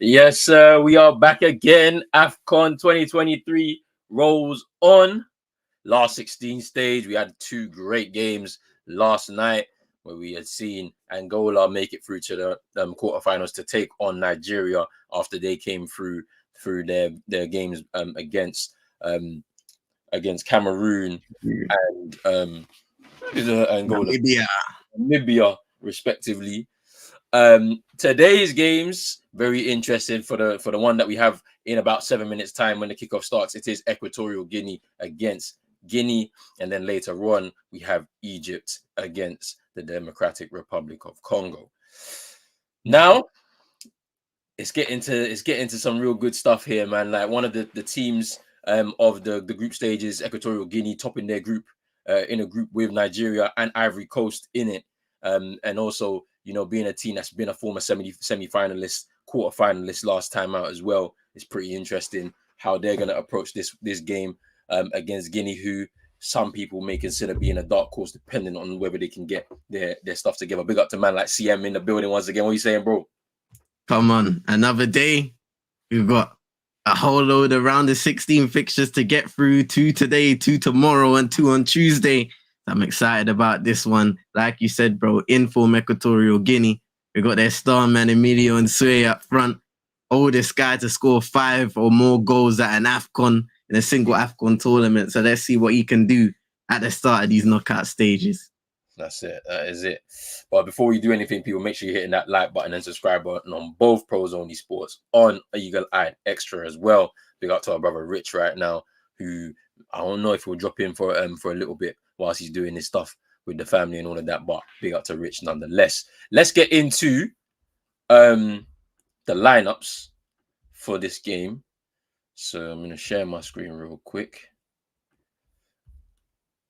Yes, sir. We are back again. Afcon 2023 rolls on. LAST-16 stage. We had two great games last night where we had seen Angola make it through to the quarterfinals to take on Nigeria after they came through their games against Cameroon and Angola, Namibia, respectively. Today's games very interesting for the one that we have in about 7 minutes time when the kickoff starts. It is Equatorial Guinea against Guinea, and then later on we have Egypt against the Democratic Republic of Congo. Now it's getting to some real good stuff here, man. Like one of the teams of the group stages, Equatorial Guinea topping their group in a group with Nigeria and Ivory Coast in it, and also, you know, being a team that's been a former semi-finalist, quarter-finalist last time out as well. It's pretty interesting how they're going to approach this game against Guinea, who some people may consider being a dark horse, depending on whether they can get their stuff together. Big up to man like CM in the building once again. What are you saying, bro? Come on, another day. We've got a whole load of round of 16 fixtures to get through. 2 today, 2 tomorrow, and 2 on Tuesday. I'm excited about this one. Like you said, bro, inform Equatorial Guinea. We got their star man, Emilio Nsue up front. Oldest guy to score 5 or more goals at an Afcon in a single Afcon tournament. So let's see what he can do at the start of these knockout stages. That's it. That is it. But before you do anything, people, make sure you're hitting that like button and subscribe button on both Pros Only Sports, on Eagle Eye Extra as well. Big up to our brother Rich right now, who I don't know if he'll drop in for a little bit whilst he's doing his stuff with the family and all of that. But big up to Rich nonetheless. Let's get into the lineups for this game. So I'm going to share my screen real quick.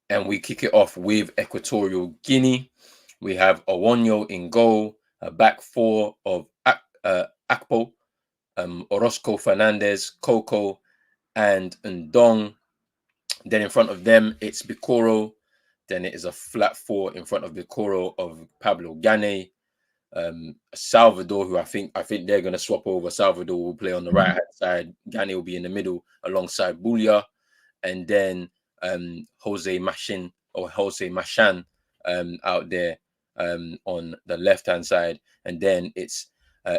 And we kick it off with Equatorial Guinea. We have Owonyo in goal, a back four of Akpo, Orozco, Fernandez, Coco, and Ndong. Then in front of them, it's Bikoro. Then it is a flat four in front of Bikoro of Pablo Gane. Salvador, who I think they're going to swap over. Salvador will play on the right-hand side. Gane will be in the middle alongside Bulia. And then Jose Machan out there on the left-hand side. And then it's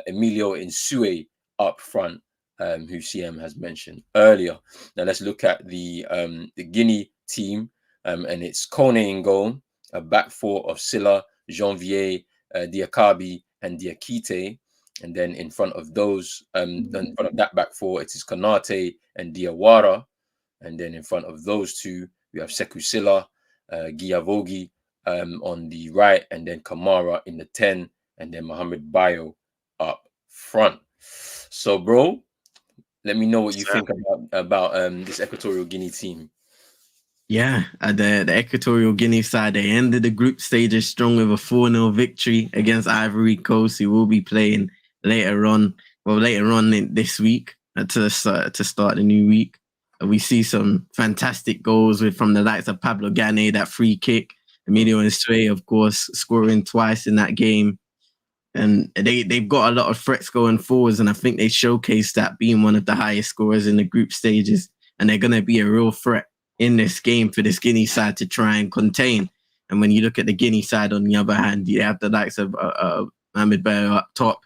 Emilio Nsue up front, who CM has mentioned earlier. Now let's look at the Guinea team, and it's Kone in goal, a back four of Silla, Janvier, Diakabi, and Diakite. And then in front of those, in front of that back four, it is Konate and Diawara. And then in front of those two, we have Sekou Silla, Giavogi on the right, and then Kamara in the 10, and then Mohamed Bayo up front. So, bro, let me know what you think about this Equatorial Guinea team. Yeah, the Equatorial Guinea side, they ended the group stages strong with a 4-0 victory against Ivory Coast, who will be playing later on this week to start the new week. We see some fantastic goals from the likes of Pablo Gane, that free kick. Emilio Nsue, of course, scoring twice in that game. And they've got a lot of threats going forwards, and I think they showcased that, being one of the highest scorers in the group stages. And they're going to be a real threat in this game for this Guinea side to try and contain. And when you look at the Guinea side, on the other hand, you have the likes of Mohamed Bayo up top,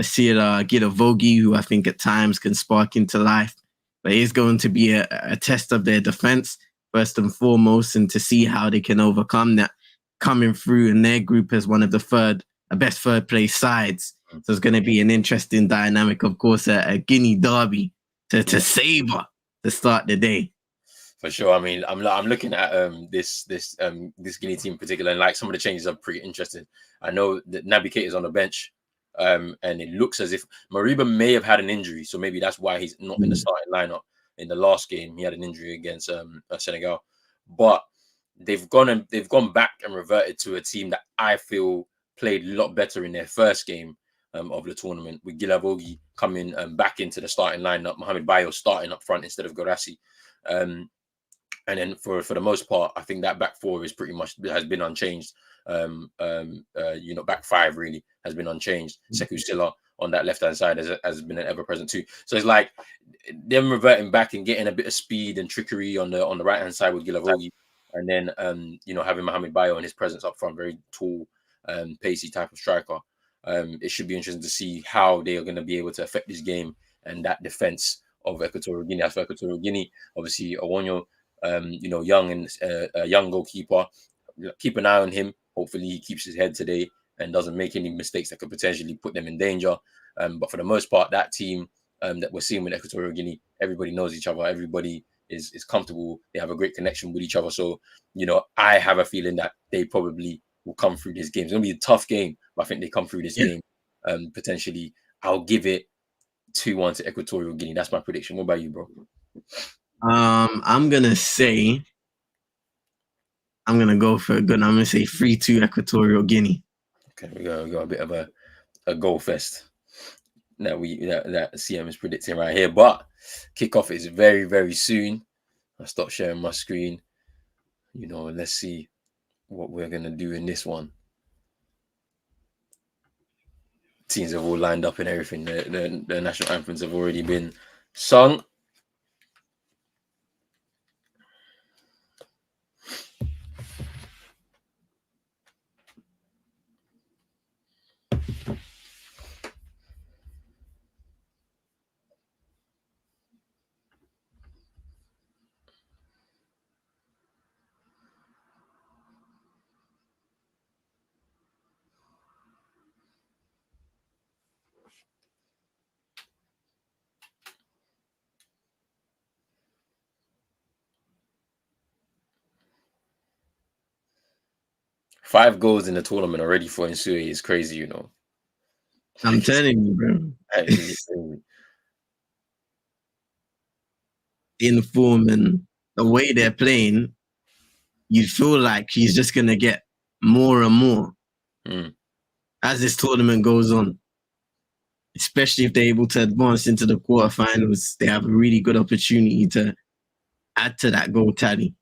Sierra Gidavogi, who I think at times can spark into life. But it is going to be a test of their defense, first and foremost, and to see how they can overcome that, coming through in their group as one of the best third place sides. So it's going to be an interesting dynamic, of course, a Guinea derby to savor to start the day. For sure. I mean, I'm looking at this Guinea team in particular, and like some of the changes are pretty interesting. I know that Naby Keita is on the bench. And it looks as if Mariba may have had an injury, so maybe that's why he's not in the starting lineup. In the last game, he had an injury against Senegal, but they've gone back and reverted to a team that I feel played a lot better in their first game of the tournament, with Gilavogi coming back into the starting lineup, Mohamed Bayo starting up front instead of Gorassi. And then for the most part, I think that back four is pretty much has been unchanged. Back five really has been unchanged. Sekou Silla on that left hand side has been an ever present too. So it's like them reverting back and getting a bit of speed and trickery on the right hand side with Gilavogi, and then having Mohamed Bayo and his presence up front, very tall, pacey type of striker. It should be interesting to see how they are going to be able to affect this game and that defense of Equatorial Guinea. As for Equatorial Guinea, obviously Awonyo, young and a young goalkeeper. Keep an eye on him. Hopefully he keeps his head today and doesn't make any mistakes that could potentially put them in danger. But for the most part, that team that we're seeing with Equatorial Guinea, everybody knows each other. Everybody is comfortable. They have a great connection with each other. So, I have a feeling that they probably will come through this game. It's going to be a tough game, but I think they come through this game. Potentially, I'll give it 2-1 to Equatorial Guinea. That's my prediction. What about you, bro? I'm going to say, I'm going to go for a good. I'm going to say 3-2 Equatorial Guinea. Okay, we got a bit of a goal fest that CM is predicting right here. But kickoff is very, very soon. I'll stop sharing my screen. Let's see what we're going to do in this one. Teams have all lined up and everything. The national anthems have already been sung. Five goals in the tournament already for Nsue is crazy, I'm telling you, bro. In form and the way they're playing, you feel like he's just going to get more and more as this tournament goes on. Especially if they're able to advance into the quarterfinals, they have a really good opportunity to add to that goal tally.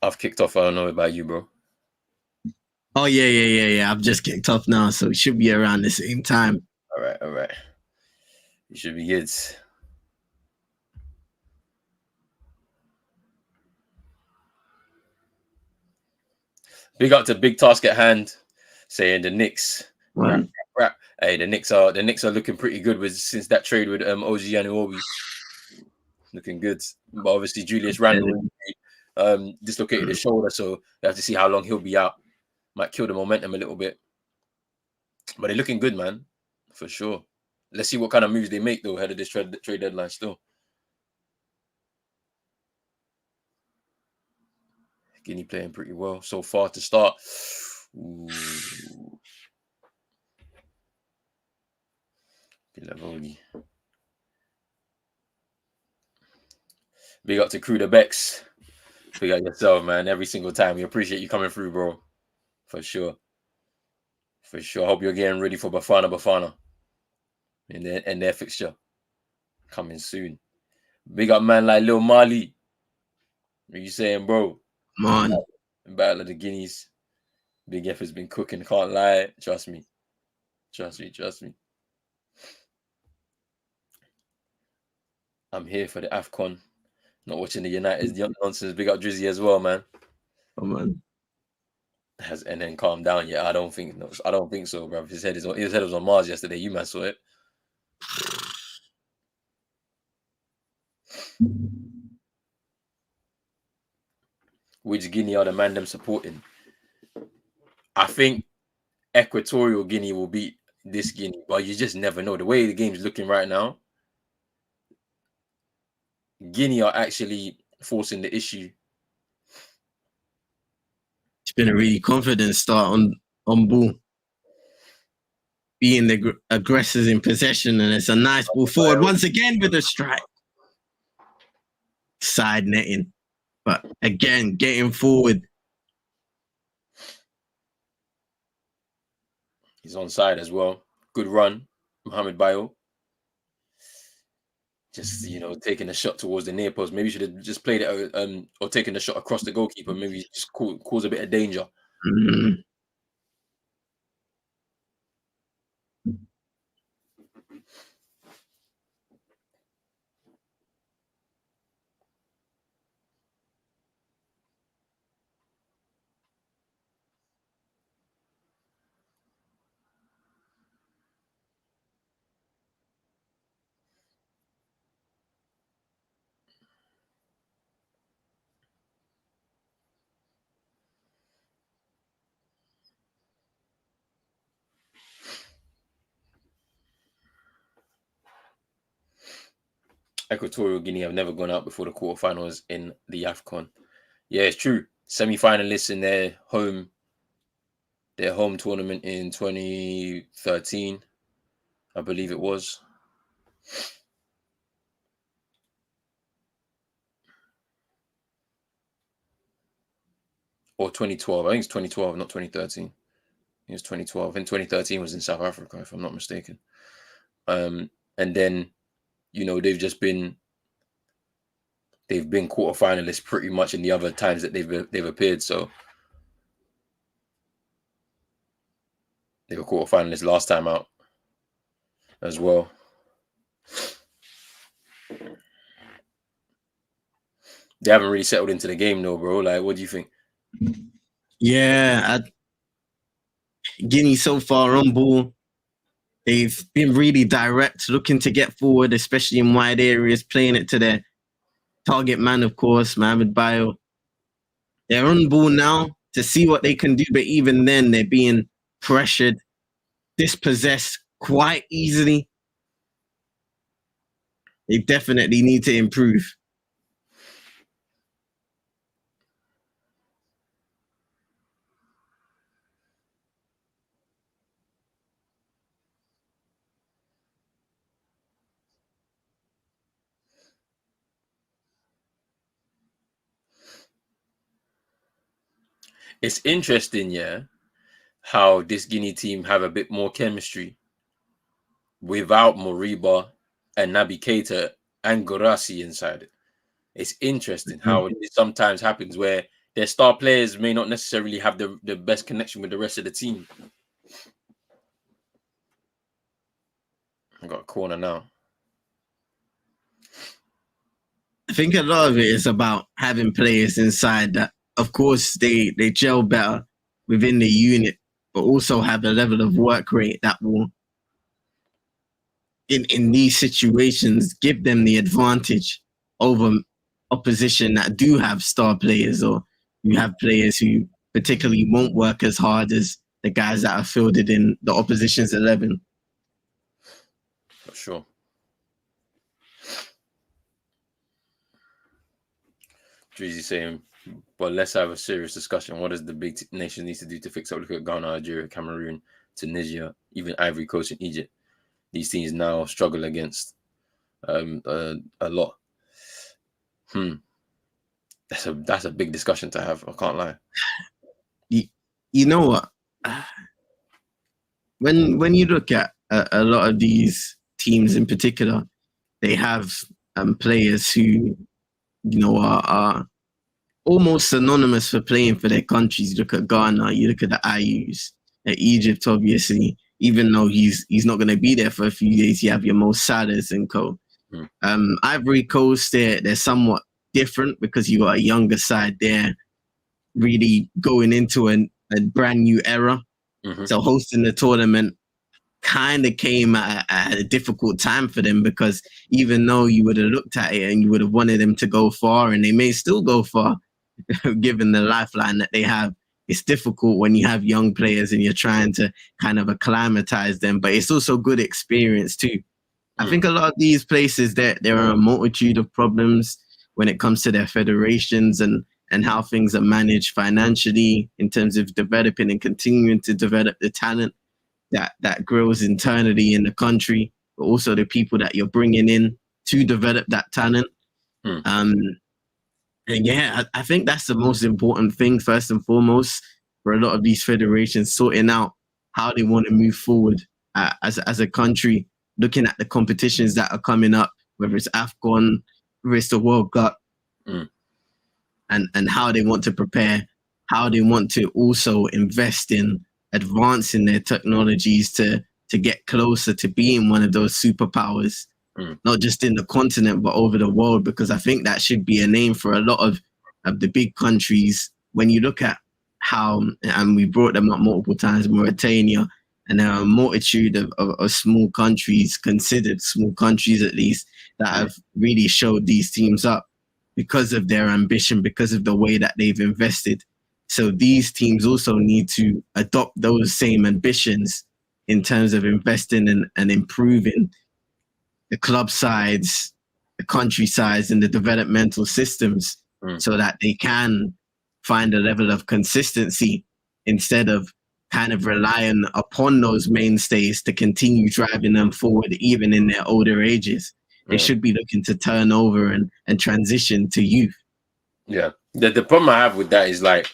I've kicked off. I don't know about you, bro. Oh, yeah. I've just kicked off now, so it should be around the same time. All right. You should be good. Big up to Big Task at Hand, saying the Knicks. Hey, the Knicks are looking pretty good since that trade with OG Anunoby. Looking good. But obviously Julius Randle dislocated his shoulder, so you have to see how long he'll be out. Might kill the momentum a little bit. But they're looking good, man. For sure. Let's see what kind of moves they make, though, ahead of this trade deadline still. Guinea playing pretty well so far to start. Ooh. Big up to Crew the Bex. Big up yourself, man. Every single time. We appreciate you coming through, bro. For sure. Hope you're getting ready for Bafana. And their fixture coming soon. Big up man like Lil Marley. What are you saying, bro? Man. Battle of the Guineas. Big F has been cooking. Can't lie. Trust me. Trust me. Trust me. I'm here for the Afcon. Not watching the United nonsense. Big up Drizzy as well, man. Oh man. And then calm down. Yeah, I don't think so, bro. His head was on Mars yesterday. You man saw it. Which Guinea are the man them supporting? I think Equatorial Guinea will beat this Guinea, but you just never know. The way the game's looking right now, Guinea are actually forcing the issue. It's been a really confident start on ball. Being the aggressors in possession, and it's a nice ball forward once again with a strike. Side netting, but again, getting forward. He's onside as well. Good run, Mohamed Bayo. Just, taking a shot towards the near post. Maybe should have just played it or taken the shot across the goalkeeper. Maybe just cause a bit of danger. Mm-hmm. Equatorial Guinea have never gone out before the quarterfinals in the Afcon. Yeah, it's true. Semi-finalists in their home tournament in 2013, I believe it was. Or 2012. I think it's 2012, not 2013. It was 2012. And 2013 was in South Africa, if I'm not mistaken. And then, they've been quarterfinalists pretty much in the other times that they've appeared. So they were quarterfinalists last time out as well. They haven't really settled into the game though, bro. Like, what do you think? Yeah, Guinea so far on ball. They've been really direct, looking to get forward, especially in wide areas, playing it to their target man, of course, Mohamed Bayo. They're on ball now to see what they can do, but even then, they're being pressured, dispossessed quite easily. They definitely need to improve. It's interesting, yeah, how this Guinea team have a bit more chemistry without Moriba and Naby Keita and Gorassi inside it. It's interesting how it sometimes happens where their star players may not necessarily have the best connection with the rest of the team. I got a corner now. I think a lot of it is about having players inside that, of course, they gel better within the unit, but also have a level of work rate that will, in these situations, give them the advantage over opposition that do have star players, or you have players who particularly won't work as hard as the guys that are fielded in the opposition's 11. For sure. Drizzy saying, but let's have a serious discussion. What does the big nation need to do to fix up? Look at Ghana, Nigeria, Cameroon, Tunisia, even Ivory Coast and Egypt. These teams now struggle against a lot. That's a big discussion to have. I can't lie. You know what? When you look at a lot of these teams in particular, they have players who, are almost synonymous for playing for their countries. You look at Ghana, you look at the IUs, at Egypt, obviously. Even though he's not going to be there for a few days, you have your Mo Salahs and co. Ivory Coast, they're somewhat different because you got a younger side there, really going into a brand new era. So hosting the tournament kind of came at a difficult time for them, because even though you would have looked at it and you would have wanted them to go far, and they may still go far, given the lifeline that they have, it's difficult when you have young players and you're trying to kind of acclimatize them. But it's also good experience too. I think a lot of these places, there are a multitude of problems when it comes to their federations and how things are managed financially in terms of developing and continuing to develop the talent that grows internally in the country, but also the people that you're bringing in to develop that talent. And yeah, I think that's the most important thing, first and foremost, for a lot of these federations, sorting out how they want to move forward as a country, looking at the competitions that are coming up, whether it's Afcon, whether it's the World Cup, and how they want to prepare, how they want to also invest in advancing their technologies to get closer to being one of those superpowers, not just in the continent, but over the world, because I think that should be a name for a lot of the big countries. When you look at how, and we brought them up multiple times, Mauritania, and there are a multitude of small countries, considered small countries at least, that have really showed these teams up because of their ambition, because of the way that they've invested. So these teams also need to adopt those same ambitions in terms of investing and improving the club sides, the country sides, and the developmental systems, so that they can find a level of consistency instead of kind of relying upon those mainstays to continue driving them forward even in their older ages. They should be looking to turn over and transition to youth. Yeah. The problem I have with that is, like,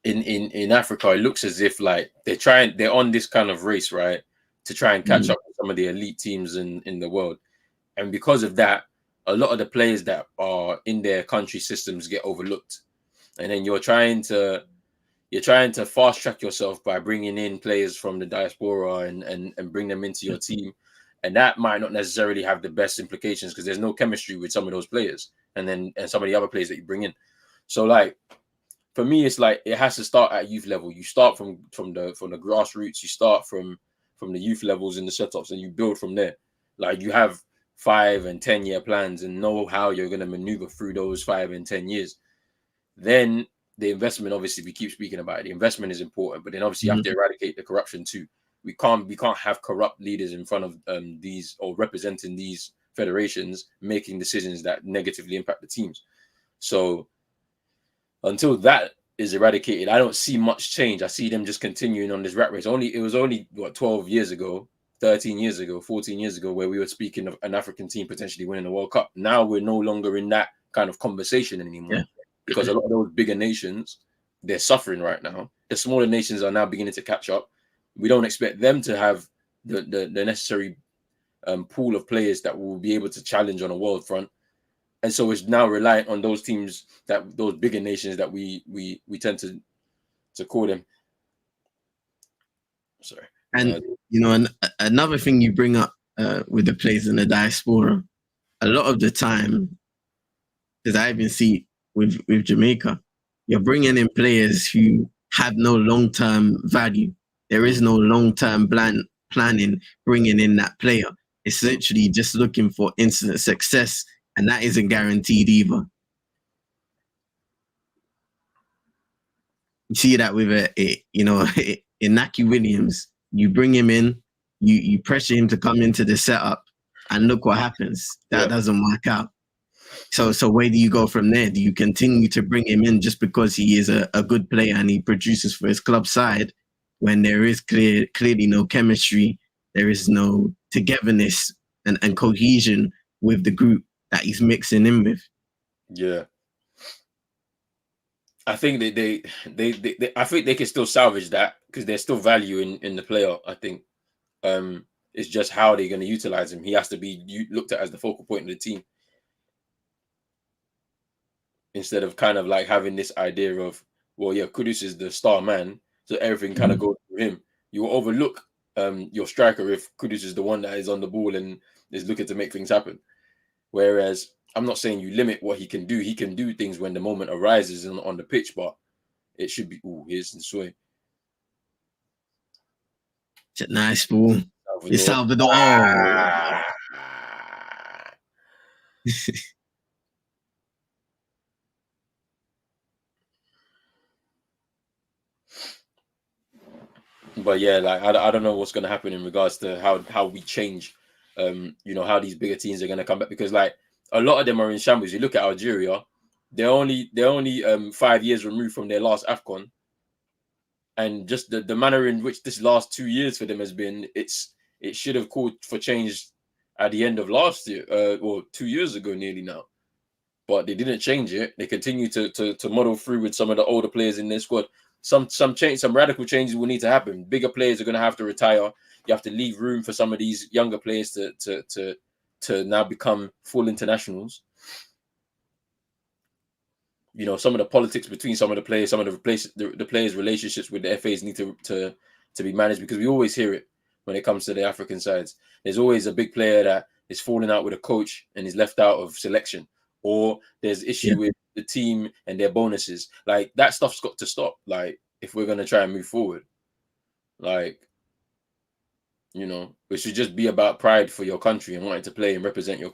in Africa, it looks as if like they're on this kind of race, right, to try and catch up with some of the elite teams in the world. And because of that, a lot of the players that are in their country systems get overlooked. And then you're trying to fast track yourself by bringing in players from the diaspora and bring them into your team. And that might not necessarily have the best implications because there's no chemistry with some of those players and some of the other players that you bring in. So, like, for me, it's like it has to start at youth level. You start from the grassroots. You start from the youth levels in the setups, and you build from there. Like, you have 5 and 10 year plans and know how you're going to maneuver through those 5 and 10 years. Then the investment, obviously, we keep speaking about it. The investment is important, but then obviously you have to eradicate the corruption too. We can't have corrupt leaders in front of these, or representing these federations, making decisions that negatively impact the teams. So until that is eradicated, I don't see much change. I see them just continuing on this rat race. It was only 12 years ago, 13 years ago, 14 years ago, where we were speaking of an African team potentially winning the World Cup. Now we're no longer in that kind of conversation anymore, because a lot of those bigger nations, they're suffering right now. The smaller nations are now beginning to catch up. We don't expect them to have the necessary pool of players that will be able to challenge on a world front. And so it's now reliant on those teams, those bigger nations that we tend to call them. Sorry. And another thing you bring up with the players in the diaspora, a lot of the time, because I even see with Jamaica, you're bringing in players who have no long-term value. There is no long-term planning bringing in that player. It's literally just looking for instant success, and that isn't guaranteed either. You see that with Inaki Williams. You bring him in, you pressure him to come into the setup, and look what happens. That doesn't work out. So where do you go from there? Do you continue to bring him in just because he is a good player and he produces for his club side, when there is clearly no chemistry, there is no togetherness and cohesion with the group that he's mixing in with? Yeah. I think I think they can still salvage that, because there's still value in the player. I think it's just how they're going to utilize him. He has to be looked at as the focal point of the team. instead of kind of like having this idea of, well, yeah, Kudus is the star man, so everything kind of goes through him. You will overlook your striker if Kudus is the one that is on the ball and is looking to make things happen. Whereas I'm not saying you limit what he can do. He can do things when the moment arises on the pitch, but it should be. Ooh, here's Nsue. It's a nice ball. It's Salvador. Ah. But yeah, like I don't know what's going to happen in regards to how we change, how these bigger teams are going to come back, because like a lot of them are in shambles. You look at Algeria, they're only 5 years removed from their last Afcon, and just the manner in which this last 2 years for them has been, it should have called for change at the end of last year, or 2 years ago, nearly now. But they didn't change it. They continue to muddle through with some of the older players in their squad. Some radical changes will need to happen. Bigger players are going to have to retire. You have to leave room for some of these younger players to now become full internationals. Some of the politics between some of the players, some of the players' relationships with the FAs need to be managed, because we always hear it when it comes to the African sides. There's always a big player that is falling out with a coach and is left out of selection, or there's issue with the team and their bonuses. Like, that stuff's got to stop. Like, if we're gonna try and move forward, like, it should just be about pride for your country and wanting to play and represent your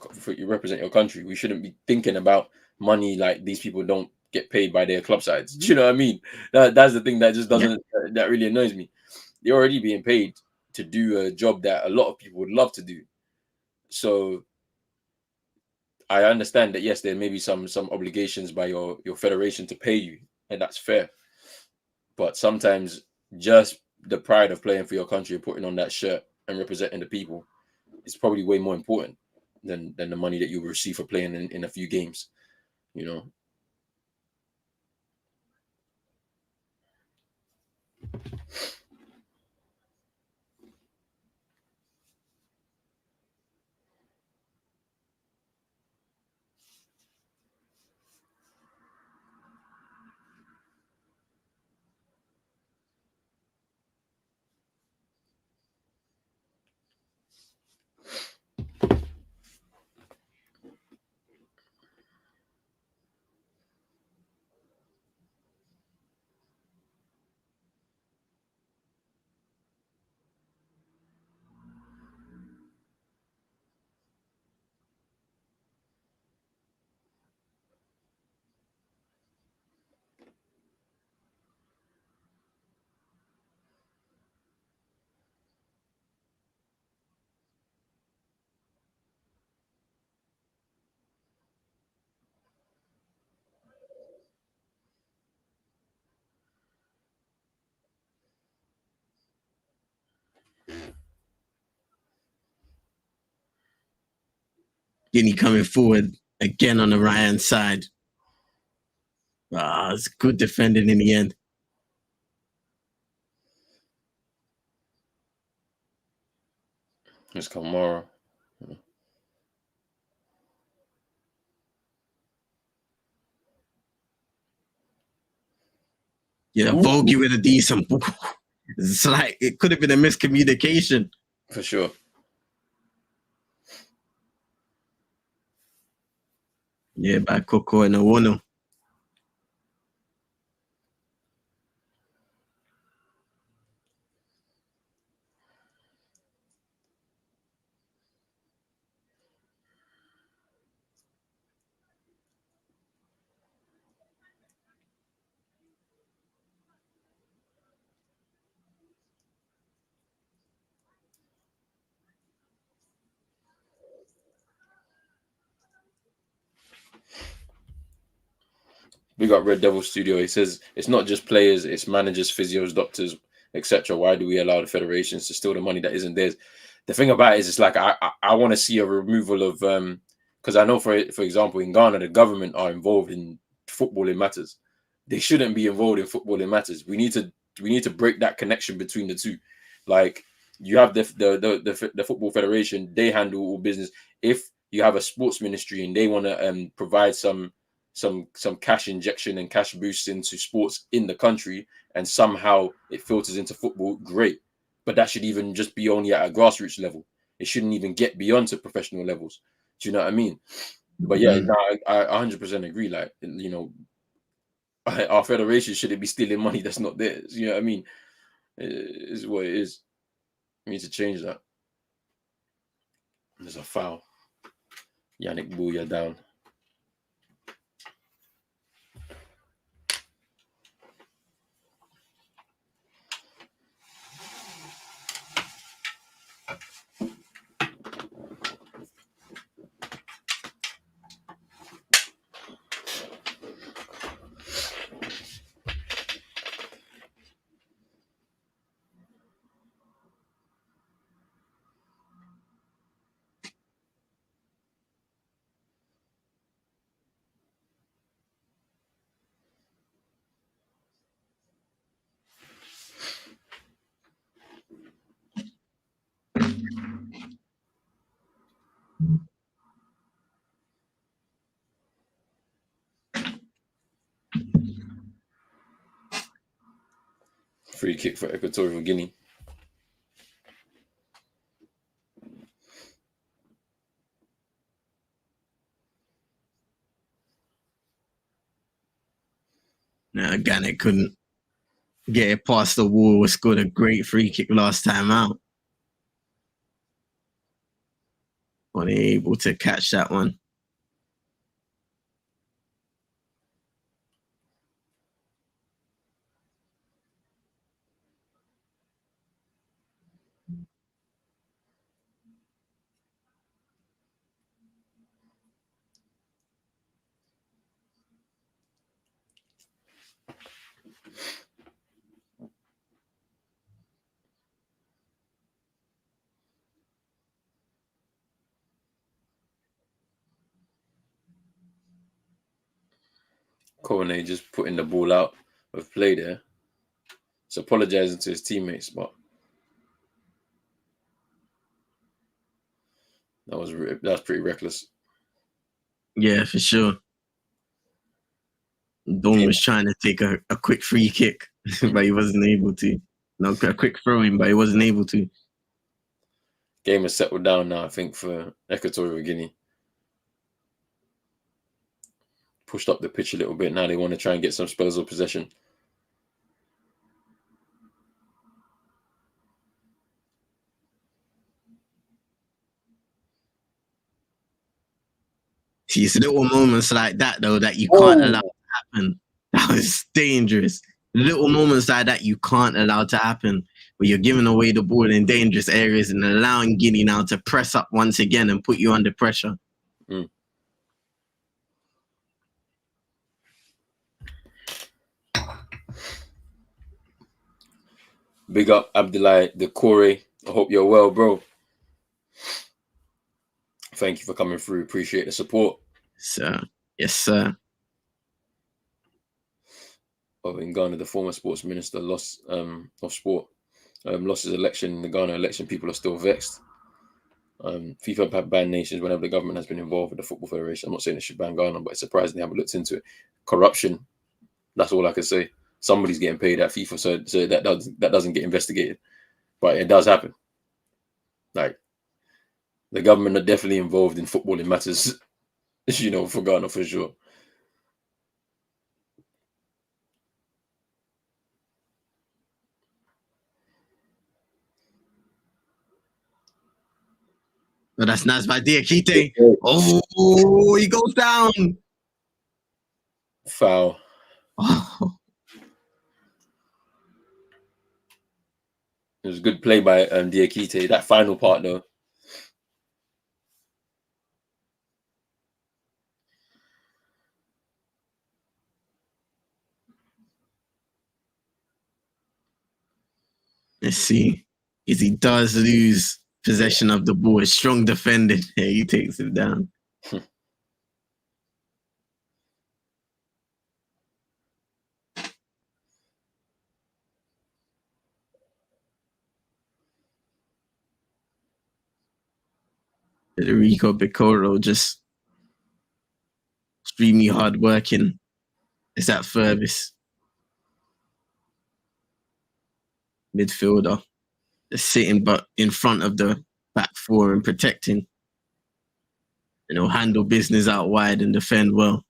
country. We shouldn't be thinking about money like these people don't get paid by their club sides. Do you know what I mean? That's the thing that just doesn't that really annoys me. They're already being paid to do a job that a lot of people would love to do. So I understand that, yes, there may be some obligations by your federation to pay you, and that's fair. But sometimes just the pride of playing for your country and putting on that shirt and representing the people is probably way more important than the money that you receive for playing in a few games, Guinea coming forward again on the right-hand side. It's good defending in the end. It's Kamara. Yeah, Vogie with a decent ball. It's like it could have been a miscommunication. For sure. Yeah, by Coco and Awono. We got Red Devil Studio. He says it's not just players, it's managers, physios, doctors, etc. Why do we allow the federations to steal the money that isn't theirs? The thing about it is, it's like I want to see a removal of because I know for example in Ghana the government are involved in footballing matters. They shouldn't be involved in footballing matters. We need to break that connection between the two. Like, you have the football federation, they handle all business. If you have a sports ministry and they want to provide some some cash injection and cash boosts into sports in the country, and somehow it filters into football, great. But that should even just be only at a grassroots level. It shouldn't even get beyond to professional levels. Do you know what I mean? But yeah, no, I 100% agree. Like, you know, our federation shouldn't be stealing money that's not theirs. You know what I mean? It is what it is. We need to change that. There's a foul. Yannick Bouya down. Free kick for Equatorial Guinea. Ghana couldn't get it past the wall. Scored a great free kick last time out. Unable to catch that one. Kone just putting the ball out of play there. He's apologizing to his teammates, but that was pretty reckless. Yeah, for sure. Don was trying to take a quick free kick, but he wasn't able to. No, a quick throw in, but he wasn't able to. Game has settled down now, I think, for Equatorial Guinea. Pushed up the pitch a little bit. Now they want to try and get some spells of possession. It's little moments like that, though, that you can't allow to happen. That was dangerous. Little moments like that you can't allow to happen, where you're giving away the ball in dangerous areas and allowing Guinea now to press up once again and put you under pressure. Big up Abdoulaye Decore. I hope you're well, bro. Thank you for coming through. Appreciate the support. Yes, sir. In Ghana, the former sports minister of sport lost his election. In the Ghana election, people are still vexed. FIFA have banned nations whenever the government has been involved with the Football Federation. I'm not saying it should ban Ghana, but it's surprising they haven't looked into it. Corruption. That's all I can say. Somebody's getting paid at FIFA, so that doesn't get investigated, but it does happen. Like, the government are definitely involved in footballing matters, you know, for Ghana for sure. Oh, that's nice by Diakite. Oh, he goes down. Foul. Oh. It was a good play by Diakite. That final part, though. Let's see. If he does lose possession of the ball, strong defending. He takes it down. Federico Piccolo just extremely hardworking. It's that furthest midfielder, just sitting but in front of the back four and protecting. Handle business out wide and defend well.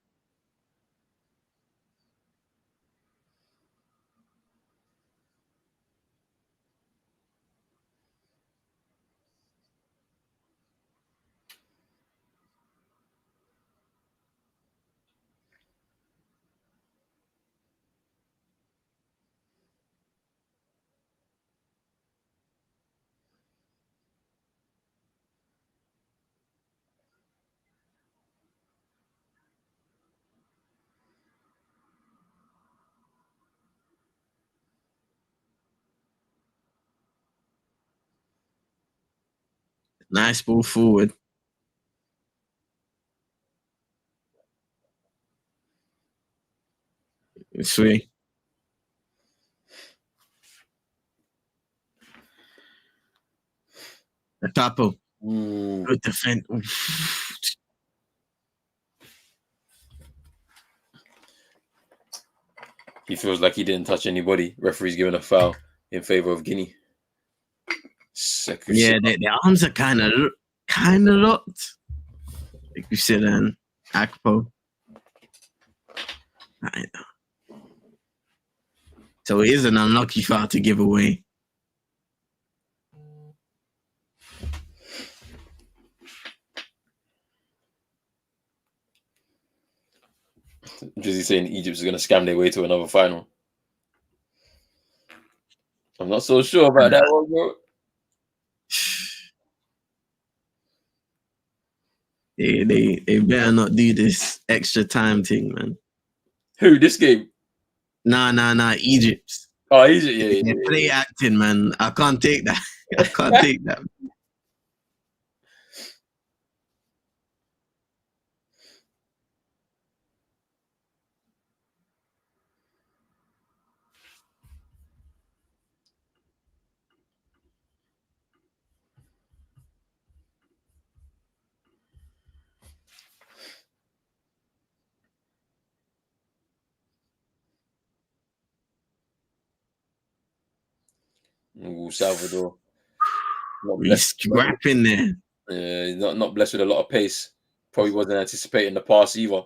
Nice ball forward. Sweet. A tapo. Good defense. He feels like he didn't touch anybody. Referee's giving a foul in favor of Guinea. Yeah, their arms are kind of locked. Like you said, and Akpo. I know. So it is an unlucky foul to give away. Drizzy saying Egypt is going to scam their way to another final. I'm not so sure about that one, bro. They better not do this extra time thing, man. Who, this game? Nah, Egypt. Oh, Egypt, yeah. Play acting, man. I can't take that. I can't take that. Ooh, Salvador. He's scrapping there. Yeah, not blessed with a lot of pace. Probably wasn't anticipating the pass either.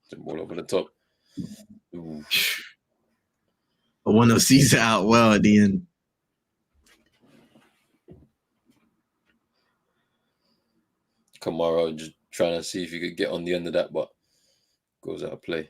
The ball over the top. Ooh. I want to see it out well at the end. Kamara just trying to see if he could get on the end of that, but goes out of play.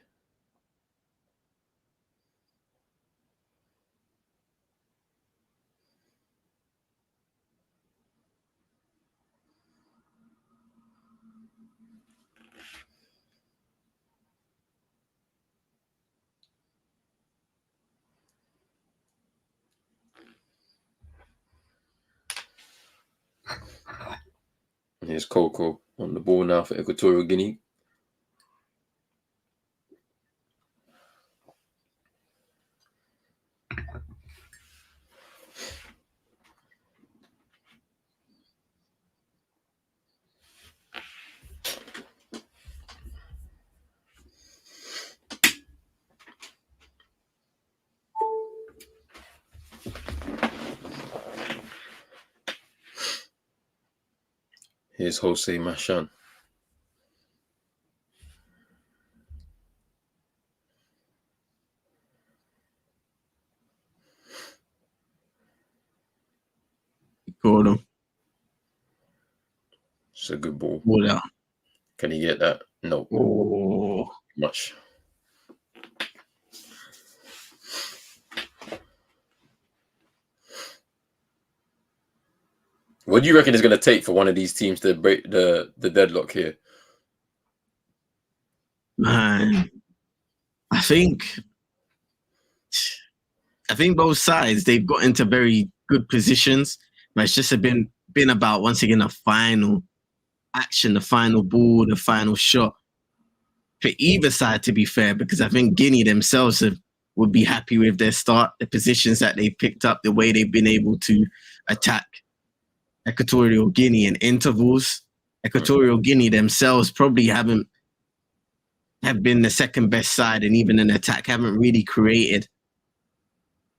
And here's Coco on the ball now for Equatorial Guinea. Here's Jose Machan. Caught him. It's a good ball. Ball out. Can he get that? No. Oh. Much. What do you reckon it's going to take for one of these teams to break the deadlock here? Man, I think both sides, they've got into very good positions, but it's just been about, once again, a final action, the final ball, the final shot for either side, to be fair, because I think Guinea themselves would be happy with their start, the positions that they picked up, the way they've been able to attack Equatorial Guinea in intervals. Equatorial Guinea themselves probably have been the second best side, and even in attack haven't really created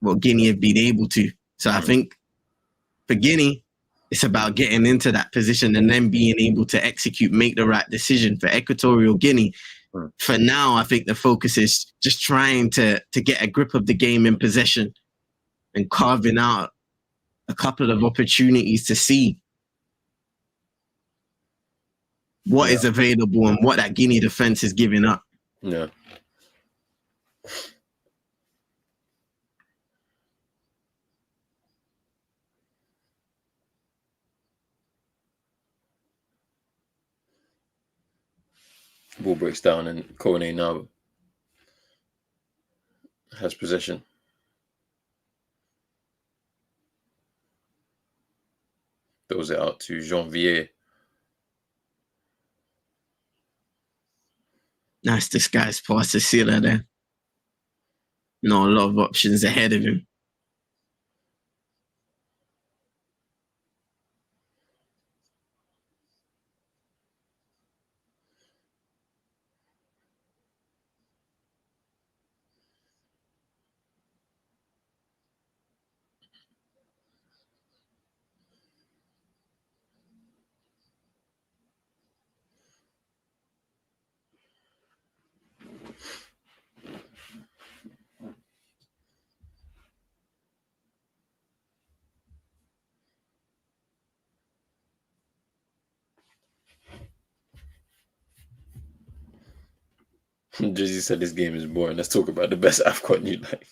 what Guinea have been able to. So I think for Guinea, it's about getting into that position and then being able to execute, make the right decision. For Equatorial Guinea, for now, I think the focus is just trying to get a grip of the game in possession and carving out a couple of opportunities to see what is available and what that Guinea defense is giving up. Yeah. Ball breaks down and Kone now has possession. Throws it out to Janvier. Nice disguised pass to Silla there. Not a lot of options ahead of him. Drizzy said this game is boring. Let's talk about the best Afcon you like.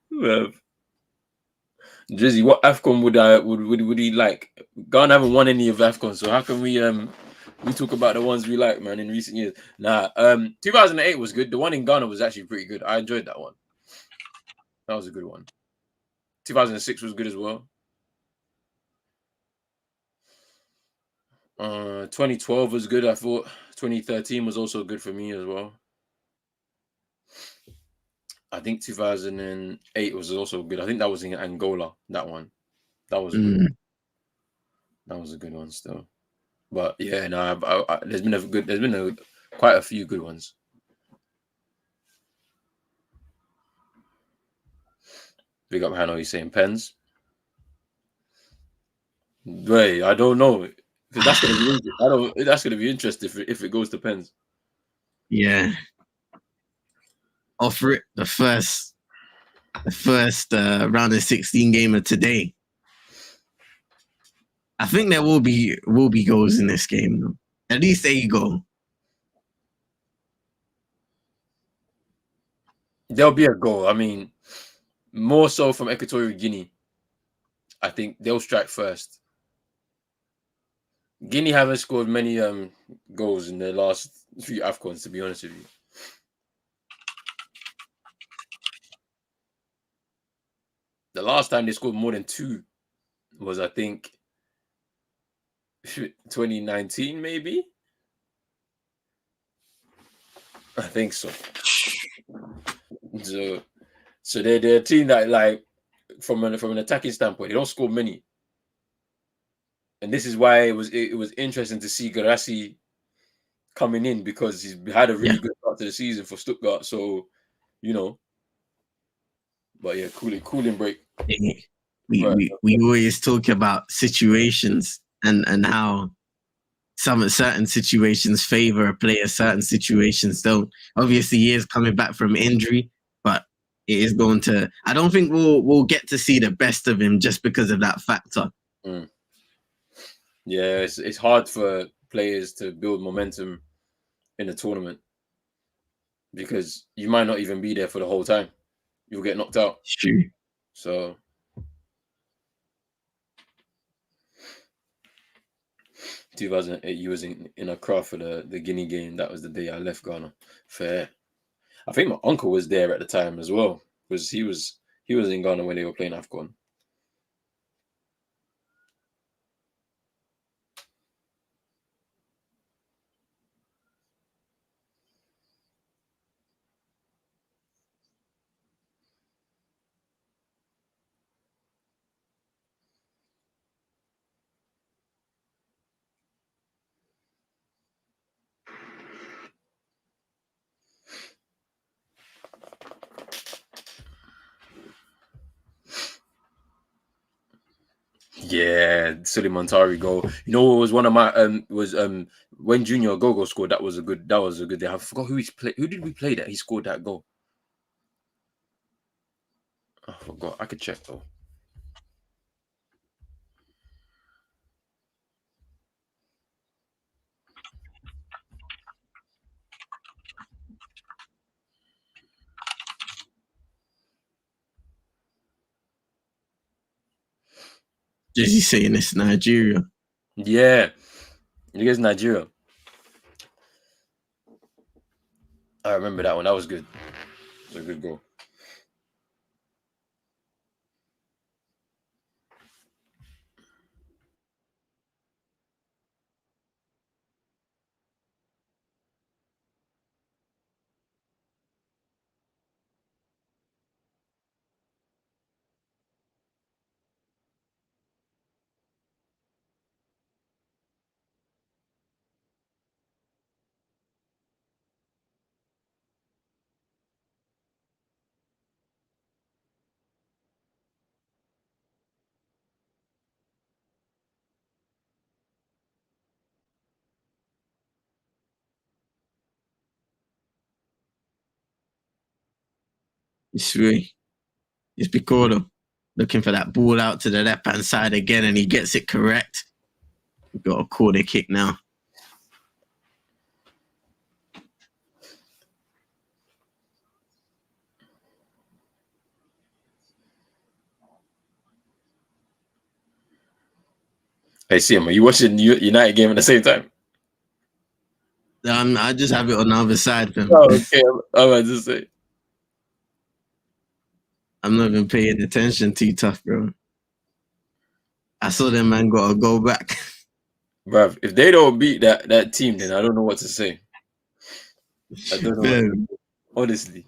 Well, Drizzy, what Afcon would he like? Ghana haven't won any of Afcon, so how can we talk about the ones we like, man, in recent years? 2008 was good. The one in Ghana was actually pretty good. I enjoyed that one. That was a good one. 2006 was good as well. 2012 was good. I thought 2013 was also good for me as well. I think 2008 was also good. I think that was in Angola. That one, that was good. That was a good one still. But yeah, no, there's been quite a few good ones. Big up Hannah, he's saying pens. Wait, I don't know. That's gonna be interesting if it goes to pens. Yeah. Offer it the first round of 16 game of today. I think there will be goals in this game, though. At least a goal. There'll be a goal. I mean, more so from Equatorial Guinea. I think they'll strike first. Guinea haven't scored many goals in their last few Afcons, to be honest with you. The last time they scored more than 2 was, I think, 2019, maybe. I think so. So they're a team that, like, from an attacking standpoint, they don't score many. And this is why it was interesting to see Garassi coming in, because he's had a really good start to the season for Stuttgart. So, but yeah, cooling break. We always talk about situations and how certain situations favor a player, certain situations don't. Obviously, he is coming back from injury, but it is going to. I don't think we'll get to see the best of him just because of that factor. Yeah, it's hard for players to build momentum in a tournament because you might not even be there for the whole time. You'll get knocked out. It's true. So 2008, you was in Accra for the Guinea game. That was the day I left Ghana. Fair. I think my uncle was there at the time as well. He was in Ghana when they were playing Afcon. Yeah, Suleiman Tari goal. You know what was one of my was when Junior Gogo scored. That was a good day. I forgot who who did we play that he scored that goal. I forgot. I could check though. Is he saying it's Nigeria? Yeah, you guys Nigeria. I remember that one. That was good. It was a good goal. It's really, it's Piccolo looking for that ball out to the left hand side again, and he gets it correct. We've got a corner kick now. Hey, Sim, are you watching United game at the same time? I just have it on the other side, fam. Oh, okay. I was just say. I'm not even paying attention too tough, bro. I saw them man gotta go back. Bruv, if they don't beat that team, then I don't know what to say. I don't know. Honestly.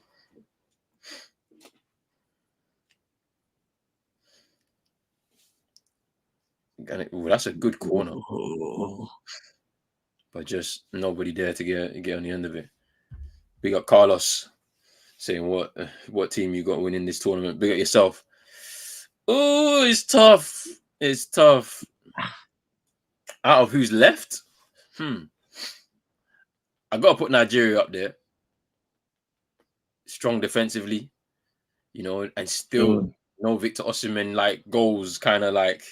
Ooh, that's a good corner. Oh. But just nobody there to get on the end of it. Big up Carlos saying what team you got winning this tournament. Big up yourself. Oh, it's tough. It's tough. Out of who's left? I gotta put Nigeria up there. Strong defensively, and still no Victor Osimhen like goals kind of like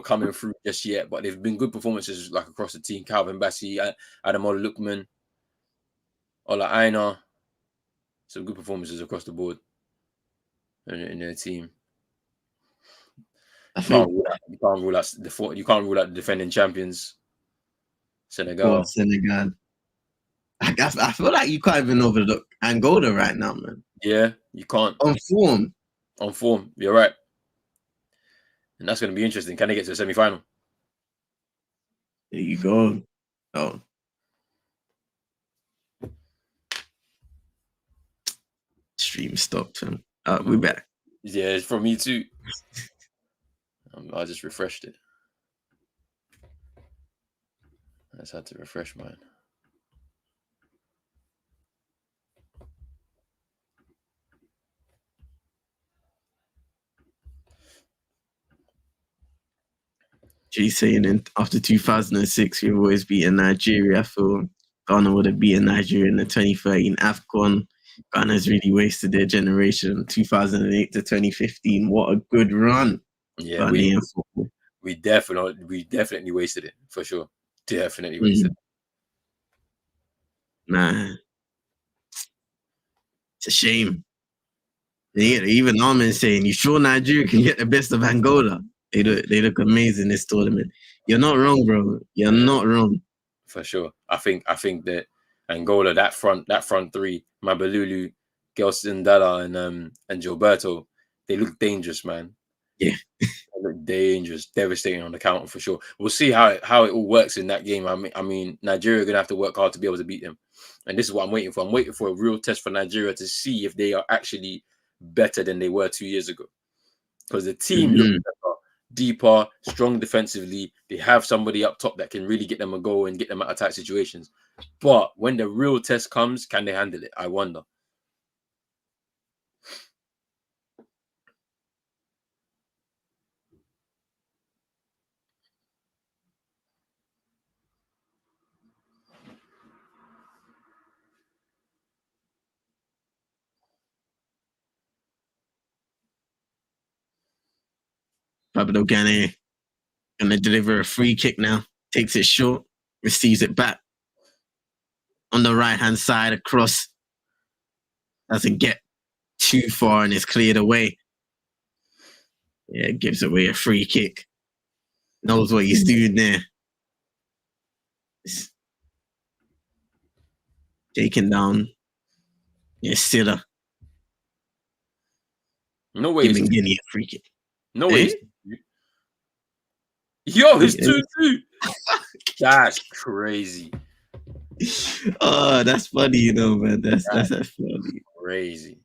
coming through just yet, but they've been good performances like across the team. Calvin Bassey, Ademola Lookman, Ola Aina, some good performances across the board in their team. You can't rule out the defending champions, Senegal. Senegal. I feel like you can't even overlook Angola right now, man. Yeah, you can't. On form. You're right. And that's going to be interesting. Can they get to the semi-final? There you go. Oh. Stream stopped him. We're back. Yeah, it's from me too. I just refreshed it. I just had to refresh mine. She's saying after 2006, we've always beaten Nigeria. I feel Ghana would have beaten Nigeria in the 2013 Afcon. Ghana's really wasted their generation. 2008 to 2015. What a good run. Yeah, we definitely wasted it for sure. Definitely wasted it. Man, it's a shame. Even Armin saying, "You sure Nigeria can get the best of Angola?" They look amazing this tournament. You're not wrong, bro. You're not wrong. For sure. I think that Angola, that front three, Mabalulu, Gelson Dalla, and Gilberto, they look dangerous, man. Yeah. They look dangerous, devastating on the counter for sure. We'll see how it all works in that game. I mean, Nigeria are gonna have to work hard to be able to beat them. And this is what I'm waiting for. I'm waiting for a real test for Nigeria to see if they are actually better than they were 2 years ago. Because the team looks better, deeper, strong defensively. They have somebody up top that can really get them a goal and get them out of tight situations. But when the real test comes, can they handle it? I wonder. Pablo Gane gonna deliver a free kick now. Takes it short, receives it back on the right hand side across. Doesn't get too far and is cleared away. Yeah, gives away a free kick. Knows what he's doing there. Taken down. Yeah, Silla. No way. Giving Guinea a free kick. No way. Yo, it's 2-2. That's crazy. Oh, that's funny, you know, man. That's funny. Crazy.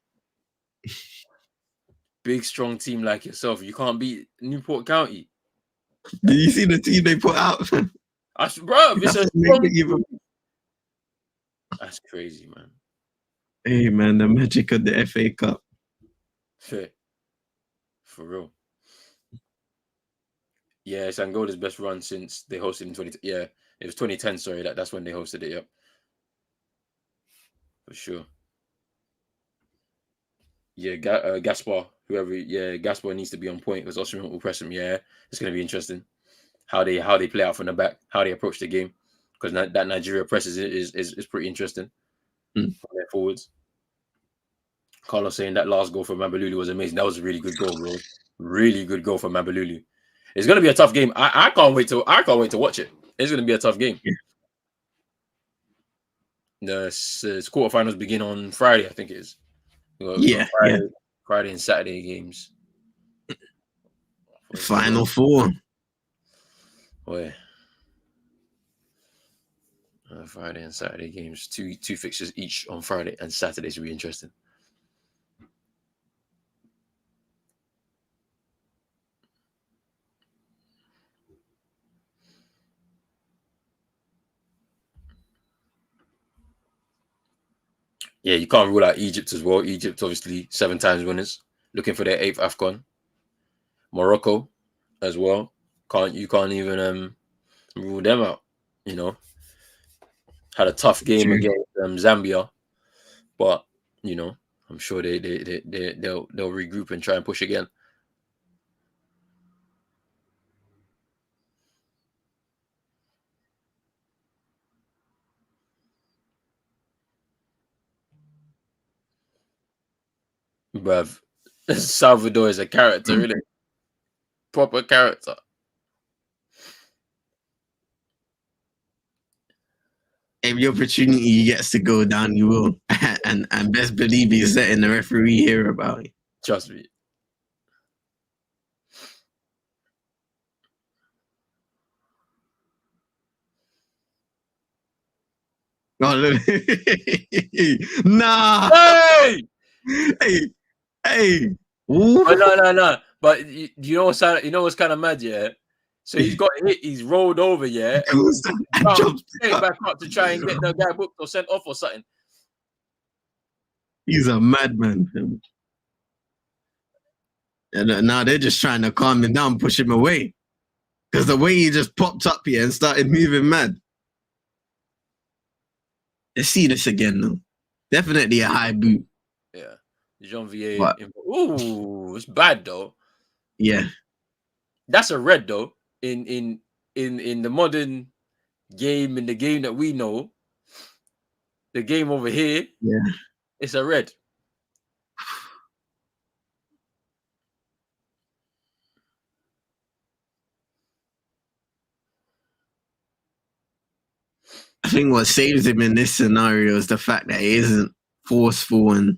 Big, strong team like yourself. You can't beat Newport County. Did you see the team they put out? Bro, it's a strong team. That's crazy, man. Hey, man, the magic of the FA Cup. For real. Yeah, it's Angola's best run since they hosted in 20. Yeah, it was 2010. Sorry, that's when they hosted it. Yep, for sure. Yeah, Gaspar, whoever. Yeah, Gaspar needs to be on point because Osimhen will press him. Yeah, it's gonna be interesting how they play out from the back, how they approach the game, because that Nigeria press is pretty interesting from their forwards. Carlos saying that last goal for Mabalulu was amazing. That was a really good goal, bro. Really good goal for Mabalulu. It's gonna be a tough game. I can't wait to watch it. It's gonna be a tough game. Yeah. The quarterfinals begin on Friday, I think it is. Friday and Saturday games. Final four. Boy. Friday and Saturday games. Two fixtures each on Friday and Saturdays will be interesting. Yeah, you can't rule out Egypt as well. Egypt, obviously, 7 times winners, looking for their 8th Afcon. Morocco, as well. You can't even rule them out. You know, had a tough game against Zambia, but you know, I'm sure they'll regroup and try and push again. Bruv, Salvador is a character, really. Proper character. Every opportunity he gets to go down, you will. and best believe he's letting the referee hear about it. Trust me. Oh, look. Nah. Hey! Hey. Oh, no. But you know what's kind of mad, yeah? So he's got hit, he's rolled over, yeah? And jumps back up to try and get the guy booked or sent off or something. He's a madman. And now they're just trying to calm him down, push him away. Because the way he just popped up here and started moving mad. Let's see this again, though. Definitely a high boot. Yeah. Jean-Vier. Ooh, it's bad, though. Yeah. That's a red, though. In the modern game, in the game that we know, the game over here, yeah, it's a red. think what saves him in this scenario is the fact that he isn't forceful and